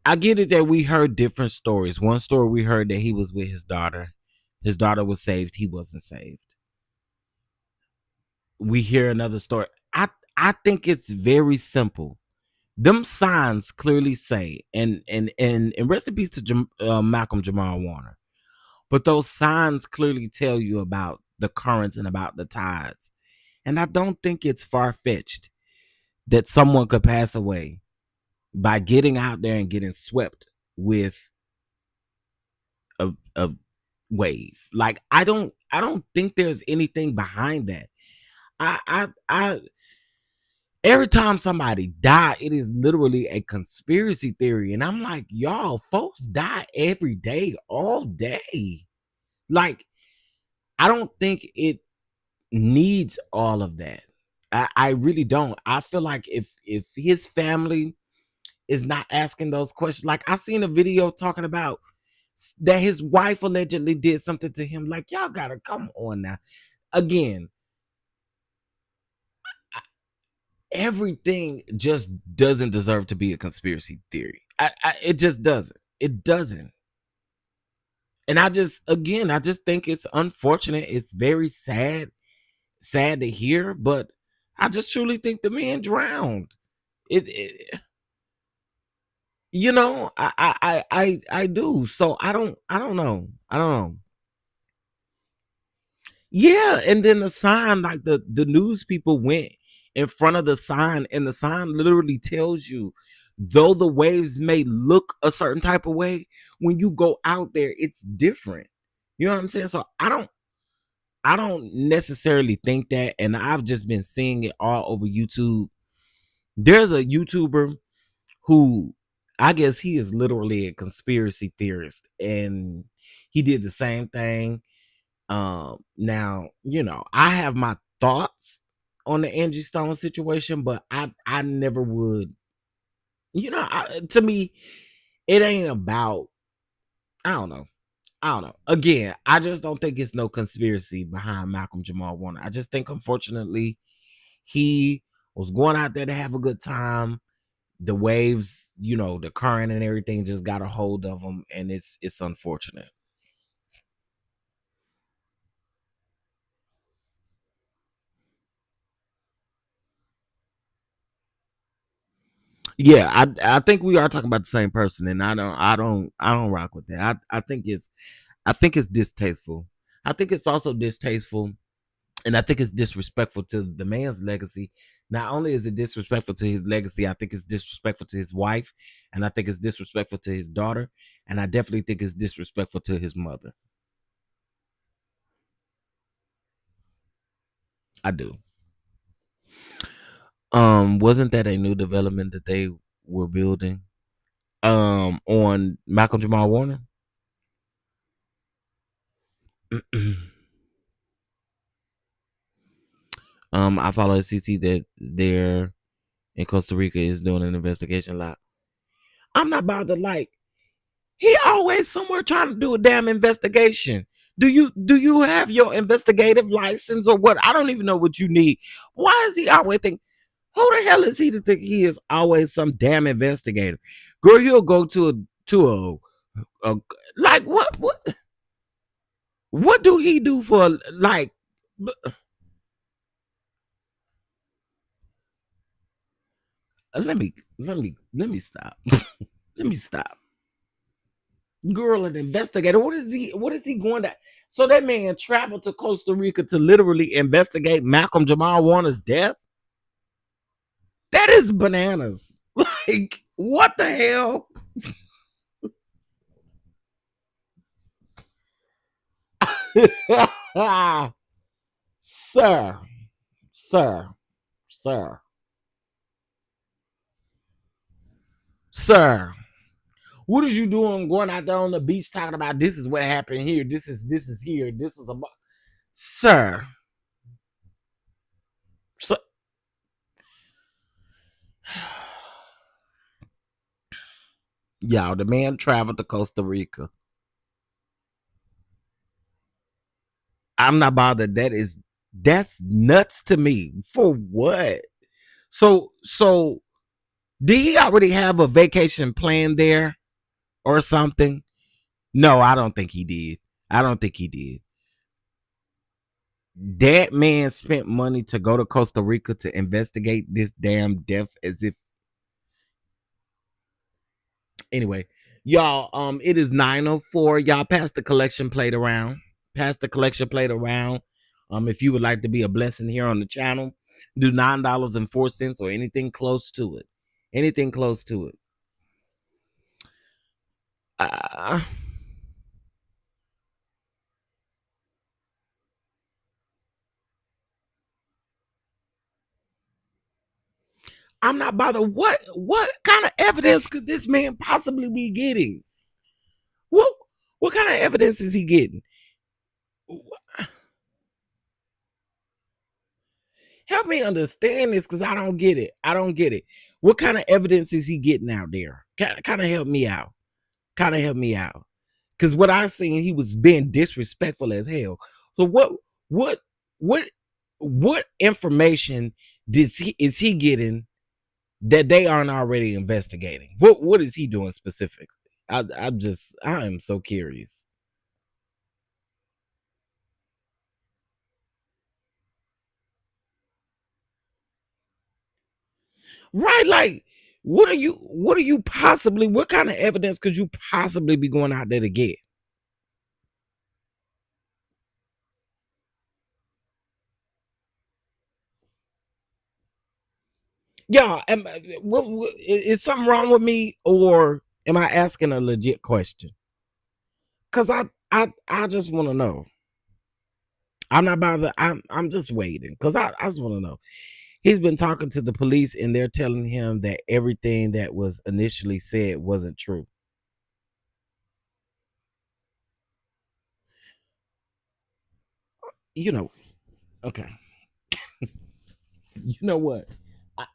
I get it that we heard different stories. One story we heard that he was with his daughter. His daughter was saved. He wasn't saved. We hear another story. I think it's very simple. Them signs clearly say, and rest in peace to Malcolm Jamal Warner. But those signs clearly tell you about the currents and about the tides. And I don't think it's far fetched that someone could pass away by getting out there and getting swept with a wave. Like I don't think there's anything behind that. I every time somebody die, it is literally a conspiracy theory. And I'm like, y'all, folks die every day, all day. Like, I don't think it needs all of that. I really don't. I feel like if his family is not asking those questions, like I seen a video talking about that his wife allegedly did something to him. Like, y'all gotta come on now. Again, everything just doesn't deserve to be a conspiracy theory. It just doesn't. It doesn't. And I just think it's unfortunate. It's very sad to hear, but I just truly think the man drowned. It you know, I do. So I don't know. Yeah, and then the sign, like the news people went in front of the sign, and the sign literally tells you, though the waves may look a certain type of way, when you go out there, it's different. You know what I'm saying? So I don't necessarily think that, and I've just been seeing it all over YouTube. There's a YouTuber who I guess he is literally a conspiracy theorist, and he did the same thing. Now, you know, I have my thoughts on the Angie Stone situation, but I never would, you know, to me, it ain't about, I don't know. Again, I just don't think it's no conspiracy behind Malcolm Jamal Warner. I just think, unfortunately, he was going out there to have a good time. The waves, you know, the current and everything just got a hold of him, and it's unfortunate. Yeah, I think we are talking about the same person, and I don't rock with that. I think it's distasteful. I think it's also distasteful, and I think it's disrespectful to the man's legacy. Not only is it disrespectful to his legacy, I think it's disrespectful to his wife, and I think it's disrespectful to his daughter, and I definitely think it's disrespectful to his mother. I do. Wasn't that a new development that they were building? On Malcolm Jamal Warner. I follow CC that they're in Costa Rica is doing an investigation a lot. I'm not bothered. Like, he always somewhere trying to do a damn investigation. Do you have your investigative license or what? I don't even know what you need. Why is he always think? Who the hell is he to think he is always some damn investigator? Girl, he'll go a like what do he do for like? Let me stop. Let me stop. Girl, an investigator. What is he going to? So that man traveled to Costa Rica to literally investigate Malcolm Jamal Warner's death? That is bananas. Like, what the hell? Sir, sir, sir, sir. What is you doing going out there on the beach talking about this is what happened here? This is here. This is a sir. So, y'all, the man traveled to Costa Rica. I'm not bothered. That's nuts to me. For what? So did he already have a vacation planned there? or something. No, I don't think he did. I don't think he did. That man spent money to go to Costa Rica to investigate this damn death as if anyway. Y'all, it is 9:04. Y'all pass the collection plate around. Pass the collection plate around. If you would like to be a blessing here on the channel, do $9.04 or anything close to it. Anything close to it. Uh, I'm not bothered. What kind of evidence could this man possibly be getting? What what kind of evidence is he getting? Help me understand this because I don't get it. I don't get it. What kind of evidence is he getting out there? Kind of help me out. Kind of help me out. Because what I seen, he was being disrespectful as hell. So what what what information is he getting that they aren't already investigating? What is he doing specifically? I am so curious. Right, like what kind of evidence could you possibly be going out there to get? Yeah, is something wrong with me or am I asking a legit question? Cause I just want to know. I'm not bothered. I'm just waiting because I just want to know. He's been talking to the police and they're telling him that everything that was initially said wasn't true. You know, okay. You know what? I,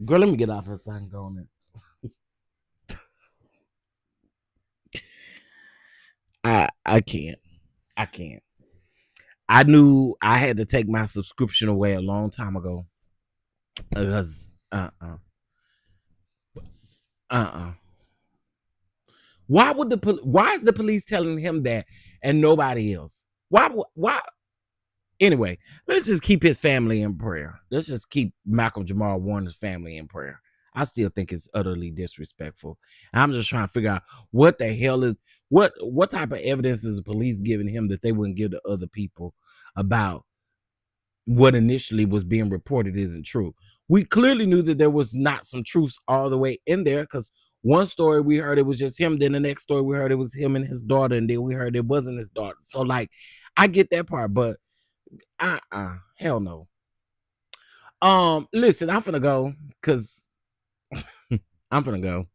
girl, let me get off this thing going. I can't. I can't. I knew I had to take my subscription away a long time ago because uh why is the police telling him that and nobody else? Why anyway, let's just keep his family in prayer. Let's just keep Malcolm Jamal Warner's family in prayer. I still think it's utterly disrespectful. I'm just trying to figure out what the hell is what type of evidence is the police giving him that they wouldn't give to other people about what initially was being reported isn't true. We clearly knew that there was not some truths all the way in there because one story we heard it was just him, then the next story we heard it was him and his daughter, and then we heard it wasn't his daughter. So like I get that part, but hell no. Listen, I'm finna go because I'm finna go.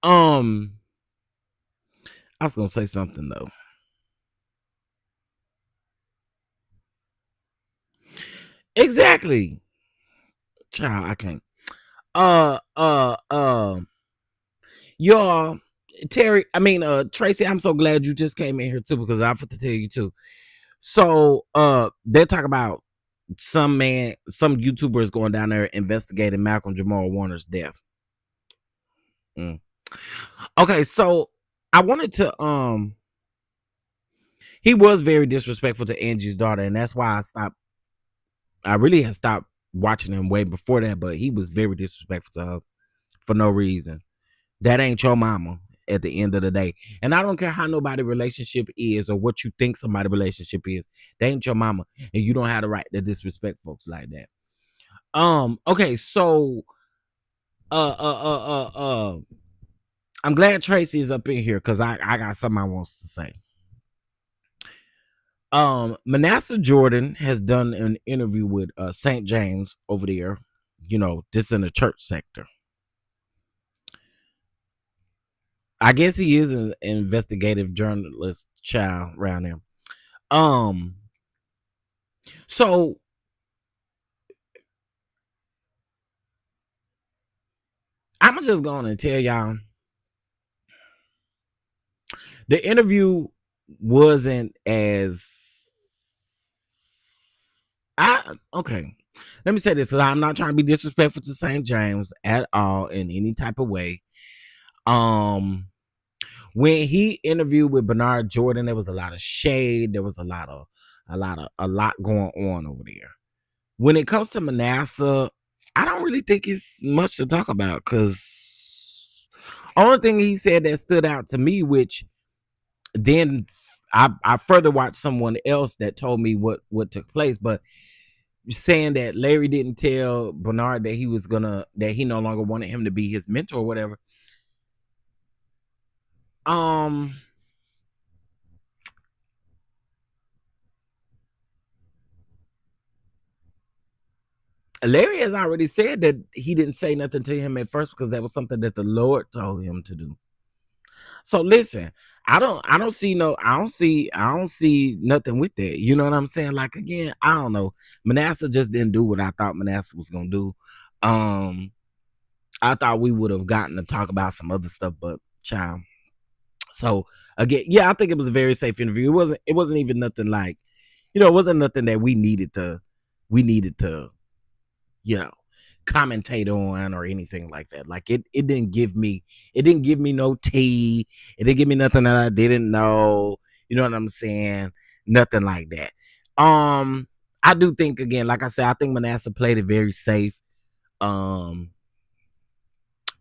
Um, I was gonna say something though. Exactly. Child, I can't. Uh uh uh y'all Terry, I mean Tracy, I'm so glad you just came in here too because I have to tell you too. So they're talking about some YouTuber is going down there investigating Malcolm Jamal Warner's death. Mm. Okay, so I wanted to he was very disrespectful to Angie's daughter, and that's why I really had stopped watching him way before that, but he was very disrespectful to her for no reason. That ain't your mama at the end of the day. And I don't care how nobody relationship is or what you think somebody relationship is. They ain't your mama. And you don't have the right to disrespect folks like that. Okay, so I'm glad Tracy is up in here because I got something I wants to say. Manasseh Jordan has done an interview with St. James over there, you know, just in the church sector. I guess he is an investigative journalist child around there. So I'm just gonna tell y'all the interview wasn't as okay. Let me say this because I'm not trying to be disrespectful to St. James at all in any type of way. When he interviewed with Bernard Jordan, there was a lot of shade. There was a lot going on over there. When it comes to Manasseh, I don't really think it's much to talk about because only thing he said that stood out to me, which then I further watched someone else that told me what took place, but saying that Larry didn't tell Bernard that he no longer wanted him to be his mentor or whatever. Larry has already said that he didn't say nothing to him at first because that was something that the Lord told him to do. So listen, I don't see nothing with that. You know what I'm saying? Like again, I don't know. Manasseh just didn't do what I thought Manasseh was gonna do. I thought we would have gotten to talk about some other stuff, but child. So again, yeah, I think it was a very safe interview. It wasn't even nothing like, it wasn't nothing that we needed to, you know, commentate on or anything like that. Like it didn't give me no tea. It didn't give me nothing that I didn't know. You know what I'm saying? Nothing like that. I do think, again, like I said, I think Manasseh played it very safe.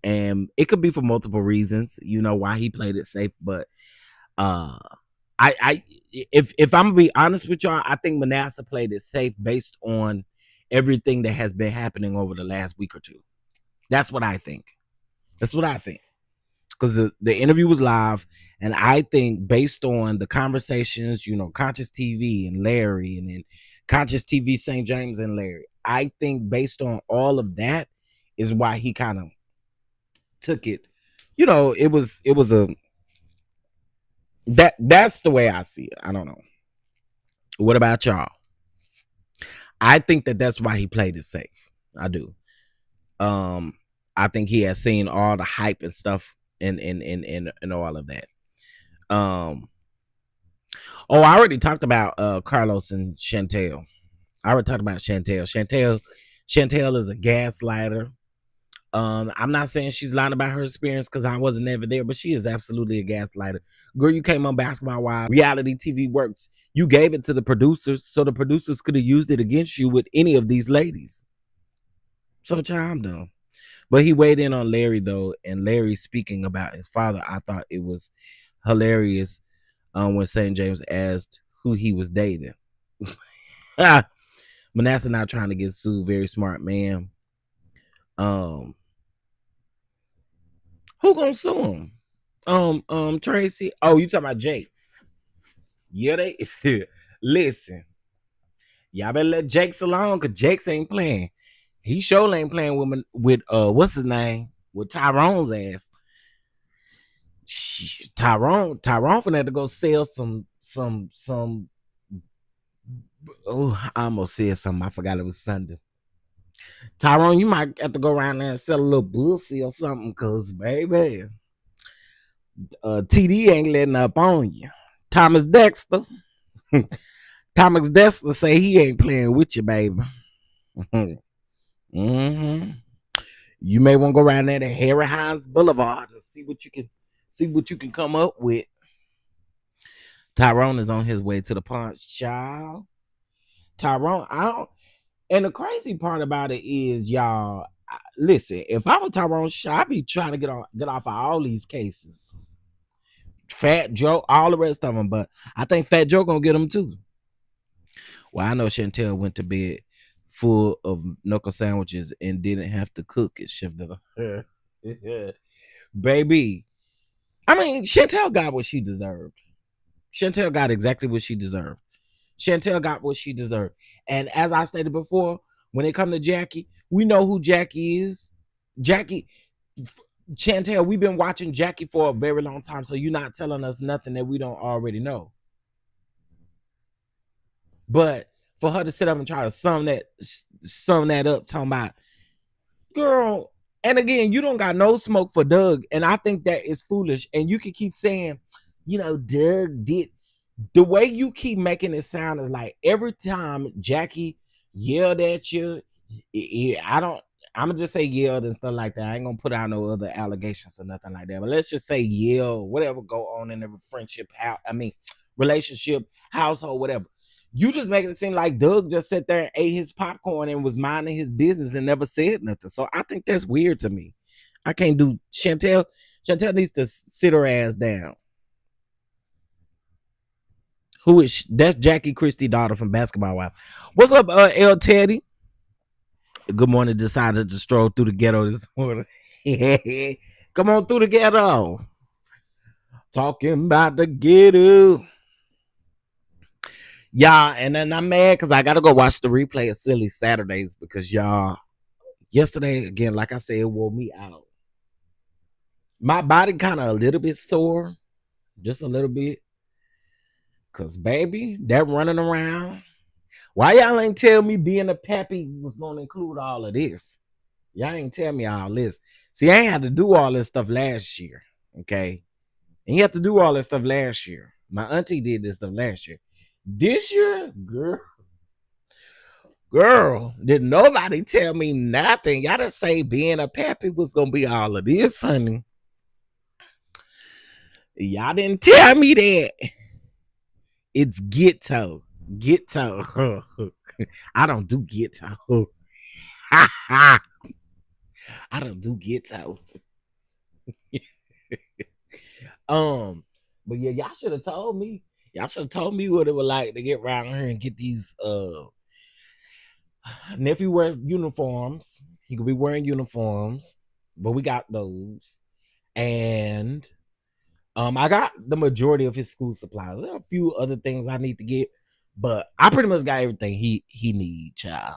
And it could be for multiple reasons, why he played it safe. But if I'm gonna be honest with y'all, I think Manasseh played it safe based on everything that has been happening over the last week or two. That's what I think. Because the interview was live, and I think based on the conversations, Conscious TV and Larry, and then Conscious TV St. James and Larry, I think based on all of that is why he kind of took it. It was that's the way I see it. I don't know. What about y'all? I think that's why he played it safe. I do. I think he has seen all the hype and stuff and all of that. I already talked about Carlos and Chantel. I already talked about Chantel. Chantel is a gaslighter. I'm not saying she's lying about her experience because I wasn't ever there, but she is absolutely a gaslighter. Girl, you came on Basketball Wives. Reality TV works. You gave it to the producers, so the producers could have used it against you with any of these ladies. So, child, I'm done. But he weighed in on Larry, though, and Larry speaking about his father. I thought it was hilarious when St. James asked who he was dating. Manasseh not trying to get sued. Very smart man. Who gonna sue him? Tracy. Oh, you talking about Jakes? Yeah, they listen. Y'all better let Jakes alone, cause Jakes ain't playing. He sure ain't playing with what's his name? With Tyrone's ass. Tyrone finna have to go sell some. Oh, I almost said something. I forgot it was Sunday. Tyrone, you might have to go around there and sell a little pussy or something, cause baby, TD ain't letting up on you. Thomas Dexter say he ain't playing with you, baby. Mm-hmm. You may want to go around there to Harry Hines Boulevard and see what you can come up with. Tyrone is on his way to the punch, child. Tyrone, and the crazy part about it is, y'all, listen, if I was Tyrone, I'd be trying to get off of all these cases. Fat Joe, all the rest of them, but I think Fat Joe gonna get them too. Well, I know Chantel went to bed full of knuckle sandwiches and didn't have to cook it. Baby, I mean, Chantel got what she deserved. Chantel got exactly what she deserved. And as I stated before, when it comes to Jackie, we know who Jackie is. Chantel, we've been watching Jackie for a very long time, so you're not telling us nothing that we don't already know. But for her to sit up and try to sum that up, talking about, girl, and again, you don't got no smoke for Doug, and I think that is foolish. And you can keep saying, Doug did. The way you keep making it sound is like every time Jackie yelled at you, I'm gonna just say yelled and stuff like that. I ain't gonna put out no other allegations or nothing like that. But let's just say yell, whatever go on in the friendship, relationship, household, whatever. You just make it seem like Doug just sat there and ate his popcorn and was minding his business and never said nothing. So I think that's weird to me. I can't do Chantel. Chantel needs to sit her ass down. Who is that's Jackie Christie daughter from Basketball Wives. What's up, L Teddy? Good morning. Decided to stroll through the ghetto this morning. Come on through the ghetto. Talking about the ghetto. Y'all, and then I'm mad because I gotta go watch the replay of Silly Saturdays because y'all, yesterday again, like I said, it wore me out. My body kind of a little bit sore, just a little bit. Cause baby, that running around. Why y'all ain't tell me being a pappy was gonna include all of this? Y'all ain't tell me all this. See, I ain't had to do all this stuff last year. Okay. And you have to do all this stuff last year. My auntie did this stuff last year. This year, girl, did nobody tell me nothing. Y'all just say being a pappy was gonna be all of this, honey. Y'all didn't tell me that. It's ghetto. Ghetto. I don't do ghetto. I don't do ghetto. But yeah, y'all should have told me. Y'all should have told me what it was like to get around here and get these nephew wear uniforms. He could be wearing uniforms, but we got those. And I got the majority of his school supplies. There are a few other things I need to get, but I pretty much got everything he needs, child.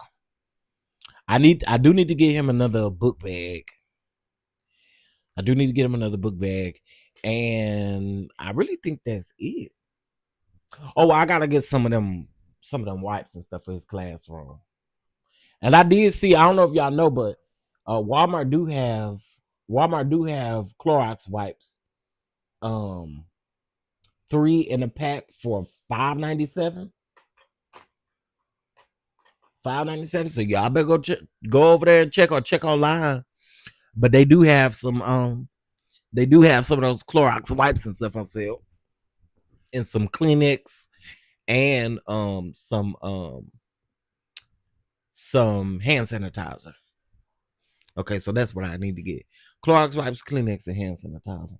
I do need to get him another book bag. I do need to get him another book bag. And I really think that's it. Oh, I gotta get some of them wipes and stuff for his classroom. And I did see, I don't know if y'all know, but Walmart do have Clorox wipes. 3 in a pack for $5.97. $5.97. So y'all better go over there and check online. But they do have some of those Clorox wipes and stuff on sale. And some Kleenex and some hand sanitizer. Okay, so that's what I need to get. Clorox wipes, Kleenex, and hand sanitizer.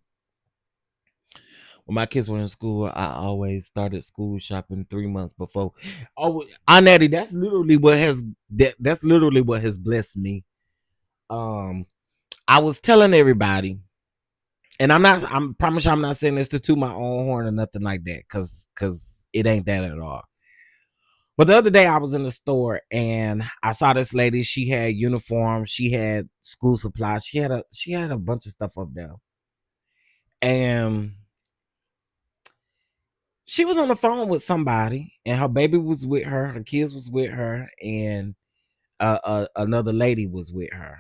When my kids were in school, I always started school shopping 3 months before. Oh, Natty, that's literally what has blessed me. I was telling everybody, and I'm promise you I'm not saying this to toot my own horn or nothing like that, cause it ain't that at all. But the other day I was in the store and I saw this lady. She had uniforms, she had school supplies, she had a bunch of stuff up there. And she was on the phone with somebody, and her baby was with her kids was with her, and another lady was with her.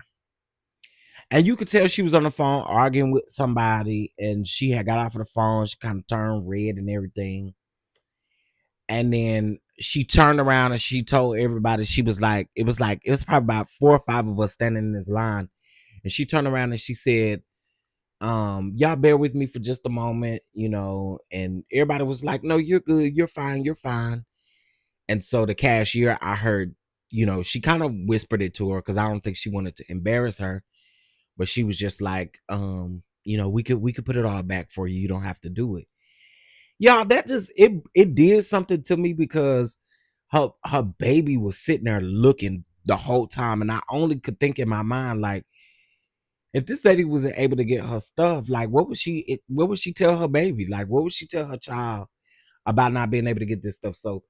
And you could tell she was on the phone arguing with somebody, and she had got off of the phone. She kind of turned red and everything. And then she turned around and she told everybody, it was probably about 4 or 5 of us standing in this line. And she turned around and she said, y'all bear with me for just a moment, and everybody was like, no, you're good, you're fine. And so the cashier, I heard, she kind of whispered it to her because I don't think she wanted to embarrass her, but she was just like, we could put it all back for you, you don't have to do it. Y'all, that just it did something to me because her baby was sitting there looking the whole time, and I only could think in my mind, like, if this lady wasn't able to get her stuff, like, what would she tell her baby? Like, what would she tell her child about not being able to get this stuff? So,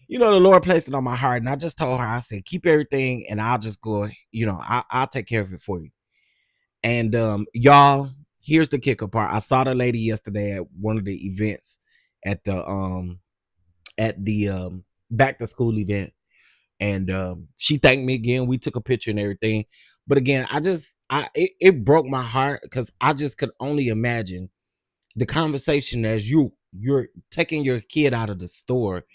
the Lord placed it on my heart, and I just told her, I said, keep everything, and I'll just go, I'll take care of it for you. And y'all, here's the kicker part. I saw the lady yesterday at one of the events at the back to school event, and she thanked me again. We took a picture and everything. But again, it broke my heart because I just could only imagine the conversation as you're taking your kid out of the store,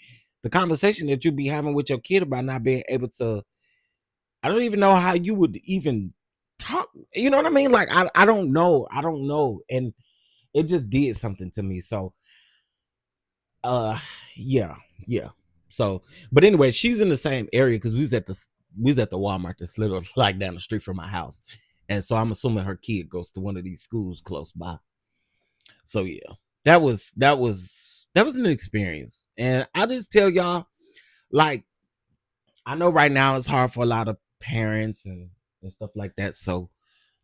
the conversation that you'll be having with your kid about not being able to I don't even know how you would even talk. You know what I mean? Like I don't know. I don't know. And it just did something to me. So uh yeah, yeah. So but anyway, she's in the same area because we was at the Walmart that's literally like down the street from my house. And so I'm assuming her kid goes to one of these schools close by. So yeah, that was an experience. And I just tell y'all, like, I know right now it's hard for a lot of parents and stuff like that. So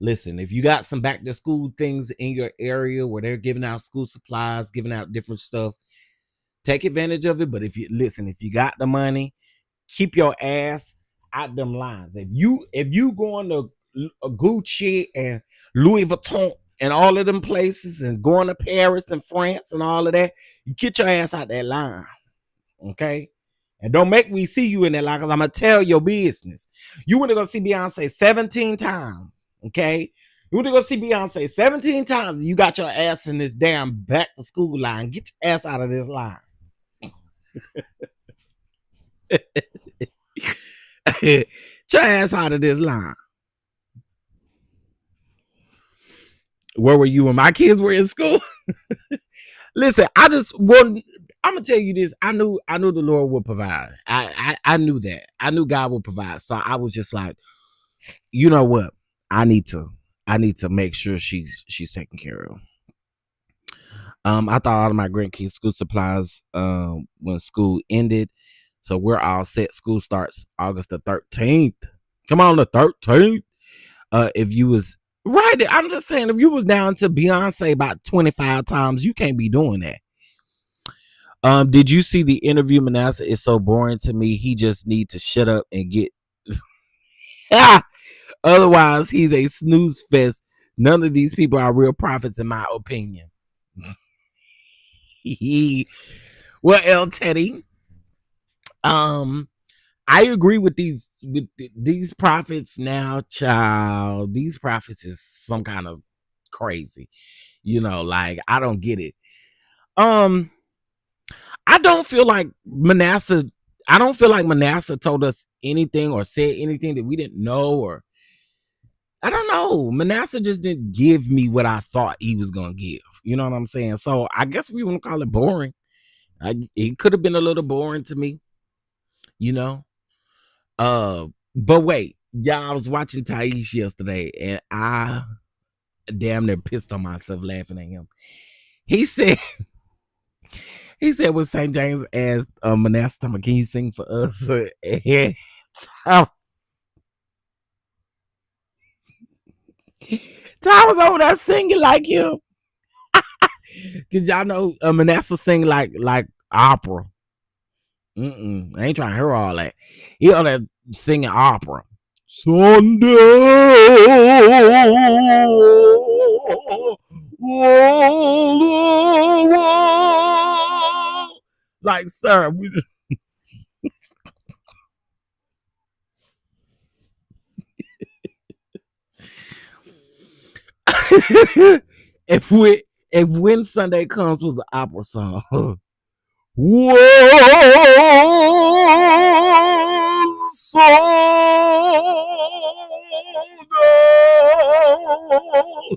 listen, if you got some back to school things in your area where they're giving out school supplies, giving out different stuff, take advantage of it. But if you got the money, keep your ass out them lines. If you going to Gucci and Louis Vuitton and all of them places and going to Paris and France and all of that, you get your ass out that line. Okay? And don't make me see you in that line because I'm gonna tell your business. You went to go see Beyonce 17 times. Okay? You went to go see Beyonce 17 times. You got your ass in this damn back to school line. Get your ass out of this line. Get your ass out of this line. Where were you when my kids were in school? Listen, I'm gonna tell you this. I knew the Lord would provide. I knew that. I knew God would provide. So I was just like, you know what? I need to make sure she's taken care of. I thought all of my grandkids school supplies when school ended. So we're all set. School starts August the 13th. Come on, the 13th. If you was right, I'm just saying, if you was down to Beyonce about 25 times, you can't be doing that. Did you see the interview? Manasseh is so boring to me. He just need to shut up and get. Otherwise, he's a snooze fest. None of these people are real prophets, in my opinion. Well, El Teddy, I agree with these prophets now, child. These prophets is some kind of crazy. Like, I don't get it. Um, I don't feel like Manasseh. I don't feel like Manasseh told us anything or said anything that we didn't know, or I don't know. Manasseh just didn't give me what I thought he was gonna give. You know what I'm saying? So I guess we want to call it boring. It could have been a little boring to me, you know. But wait, y'all, I was watching Taish yesterday, and I damn near pissed on myself laughing at him. He said, with St. James as Manasseh, can you sing for us? And Ty was over there singing like him. Cause y'all know Manasseh sing like opera. I ain't trying to hear all that. He on there singing opera. Sunday, like, sir, if when Sunday comes with the opera song, whoa,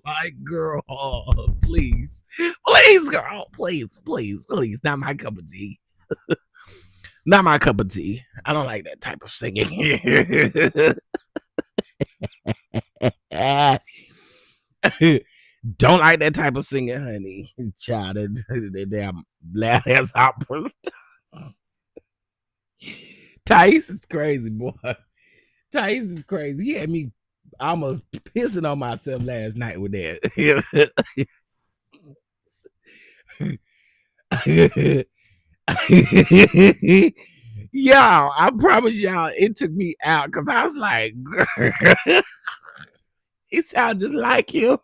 like, girl, please, girl, please, not my cup of tea. Not my cup of tea. I don't like that type of singing. Don't like that type of singing, honey. Child, that damn loud ass operas. Thais is crazy, boy. Thais is crazy. He had me almost pissing on myself last night with that. Y'all, I promise y'all, it took me out because I was like, girl, he sounds just like him.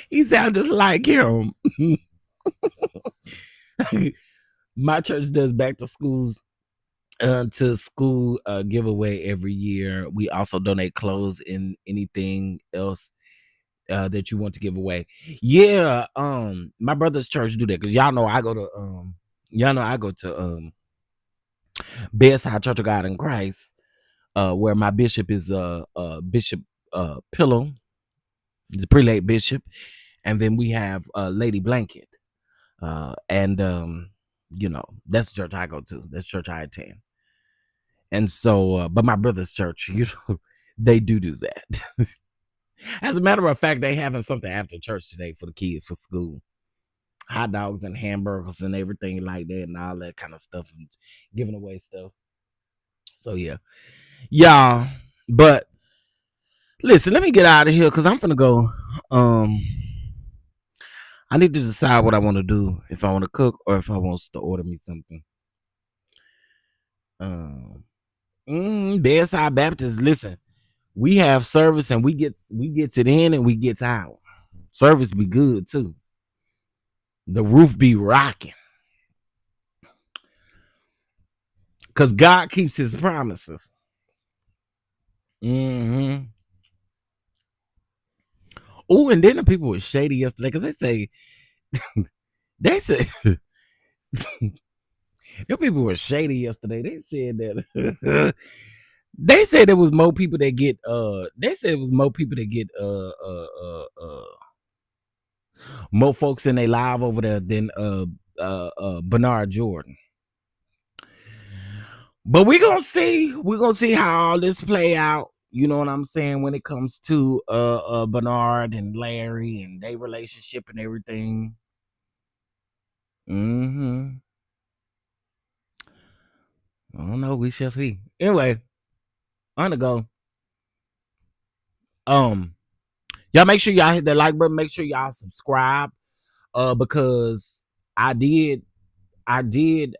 He sounds just like him. My church does back to school giveaway every year. We also donate clothes and anything else that you want to give away. Yeah, my brother's church do that because y'all know I go to Bedside Church of God in Christ, where my bishop is Bishop Pillow, the prelate bishop, and then we have Lady Blanket, and that's the church I go to. That's the church I attend. And so, but my brother's church, they do that. As a matter of fact, they having something after church today for the kids for school. Hot dogs and hamburgers and everything like that and all that kind of stuff and giving away stuff. So yeah. Y'all, but listen, let me get out of here because I'm gonna go. I need to decide what I want to do, if I want to cook or if I want to order me something. Bedside Baptist, listen, we have service and we gets it in and we gets out. Service be good too. The roof be rocking. Cause God keeps his promises. Oh, and then the people were shady yesterday because they say them people were shady yesterday. They said that they said there was more people that get more folks in their live over there than Bernard Jordan. But we're gonna see how all this play out. You know what I'm saying, when it comes to Bernard and Larry and their relationship and everything. I don't know, we shall see. Anyway, I'm gonna go. Y'all make sure y'all hit that like button, make sure y'all subscribe. Because I did view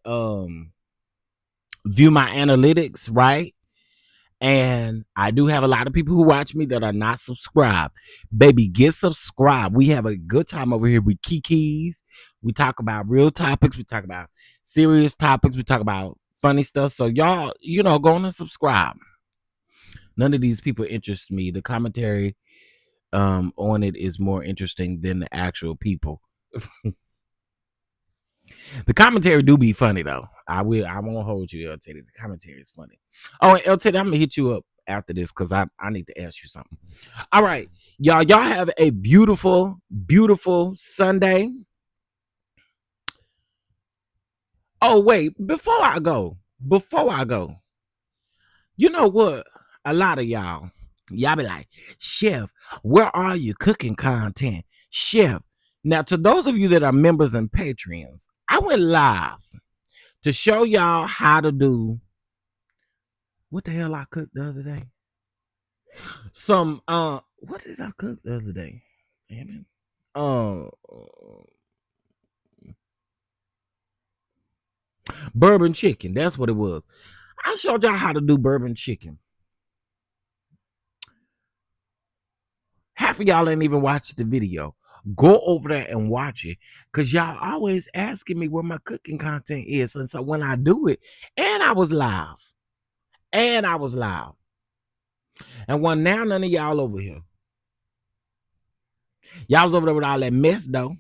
my analytics, right? And I do have a lot of people who watch me that are not subscribed. Baby, get subscribed. We have a good time over here with Kiki's. We talk about real topics. We talk about serious topics. We talk about funny stuff. So y'all, go on and subscribe. None of these people interest me. The commentary on it is more interesting than the actual people. The commentary do be funny though. I won't hold you, LT. The commentary is funny. Oh, and LT, I'm gonna hit you up after this because I need to ask you something. All right, y'all have a beautiful, beautiful Sunday. Oh, wait, before I go, you know what? A lot of y'all be like, Chef, where are you cooking content? Chef. Now, to those of you that are members and Patreons, I went live to show y'all how to do what the hell I cooked the other day. What did I cook the other day? Damn it. Bourbon chicken. That's what it was. I showed y'all how to do bourbon chicken. Half of y'all ain't even watched the video. Go over there and watch it, because y'all always asking me where my cooking content is. And so when I do it, and I was live. And one now, none of y'all over here. Y'all was over there with all that mess, though.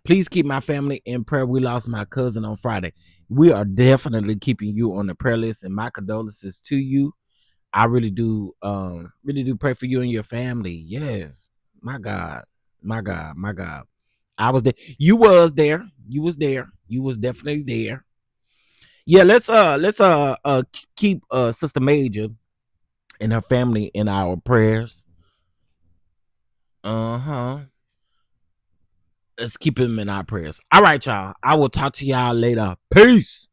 Please keep my family in prayer. We lost my cousin on Friday. We are definitely keeping you on the prayer list, and my condolences to you. I really do pray for you and your family. Yes. My God. I was there. You was there. You was definitely there. Yeah, let's keep Sister Major and her family in our prayers. Let's keep him in our prayers. All right, y'all. I will talk to y'all later. Peace.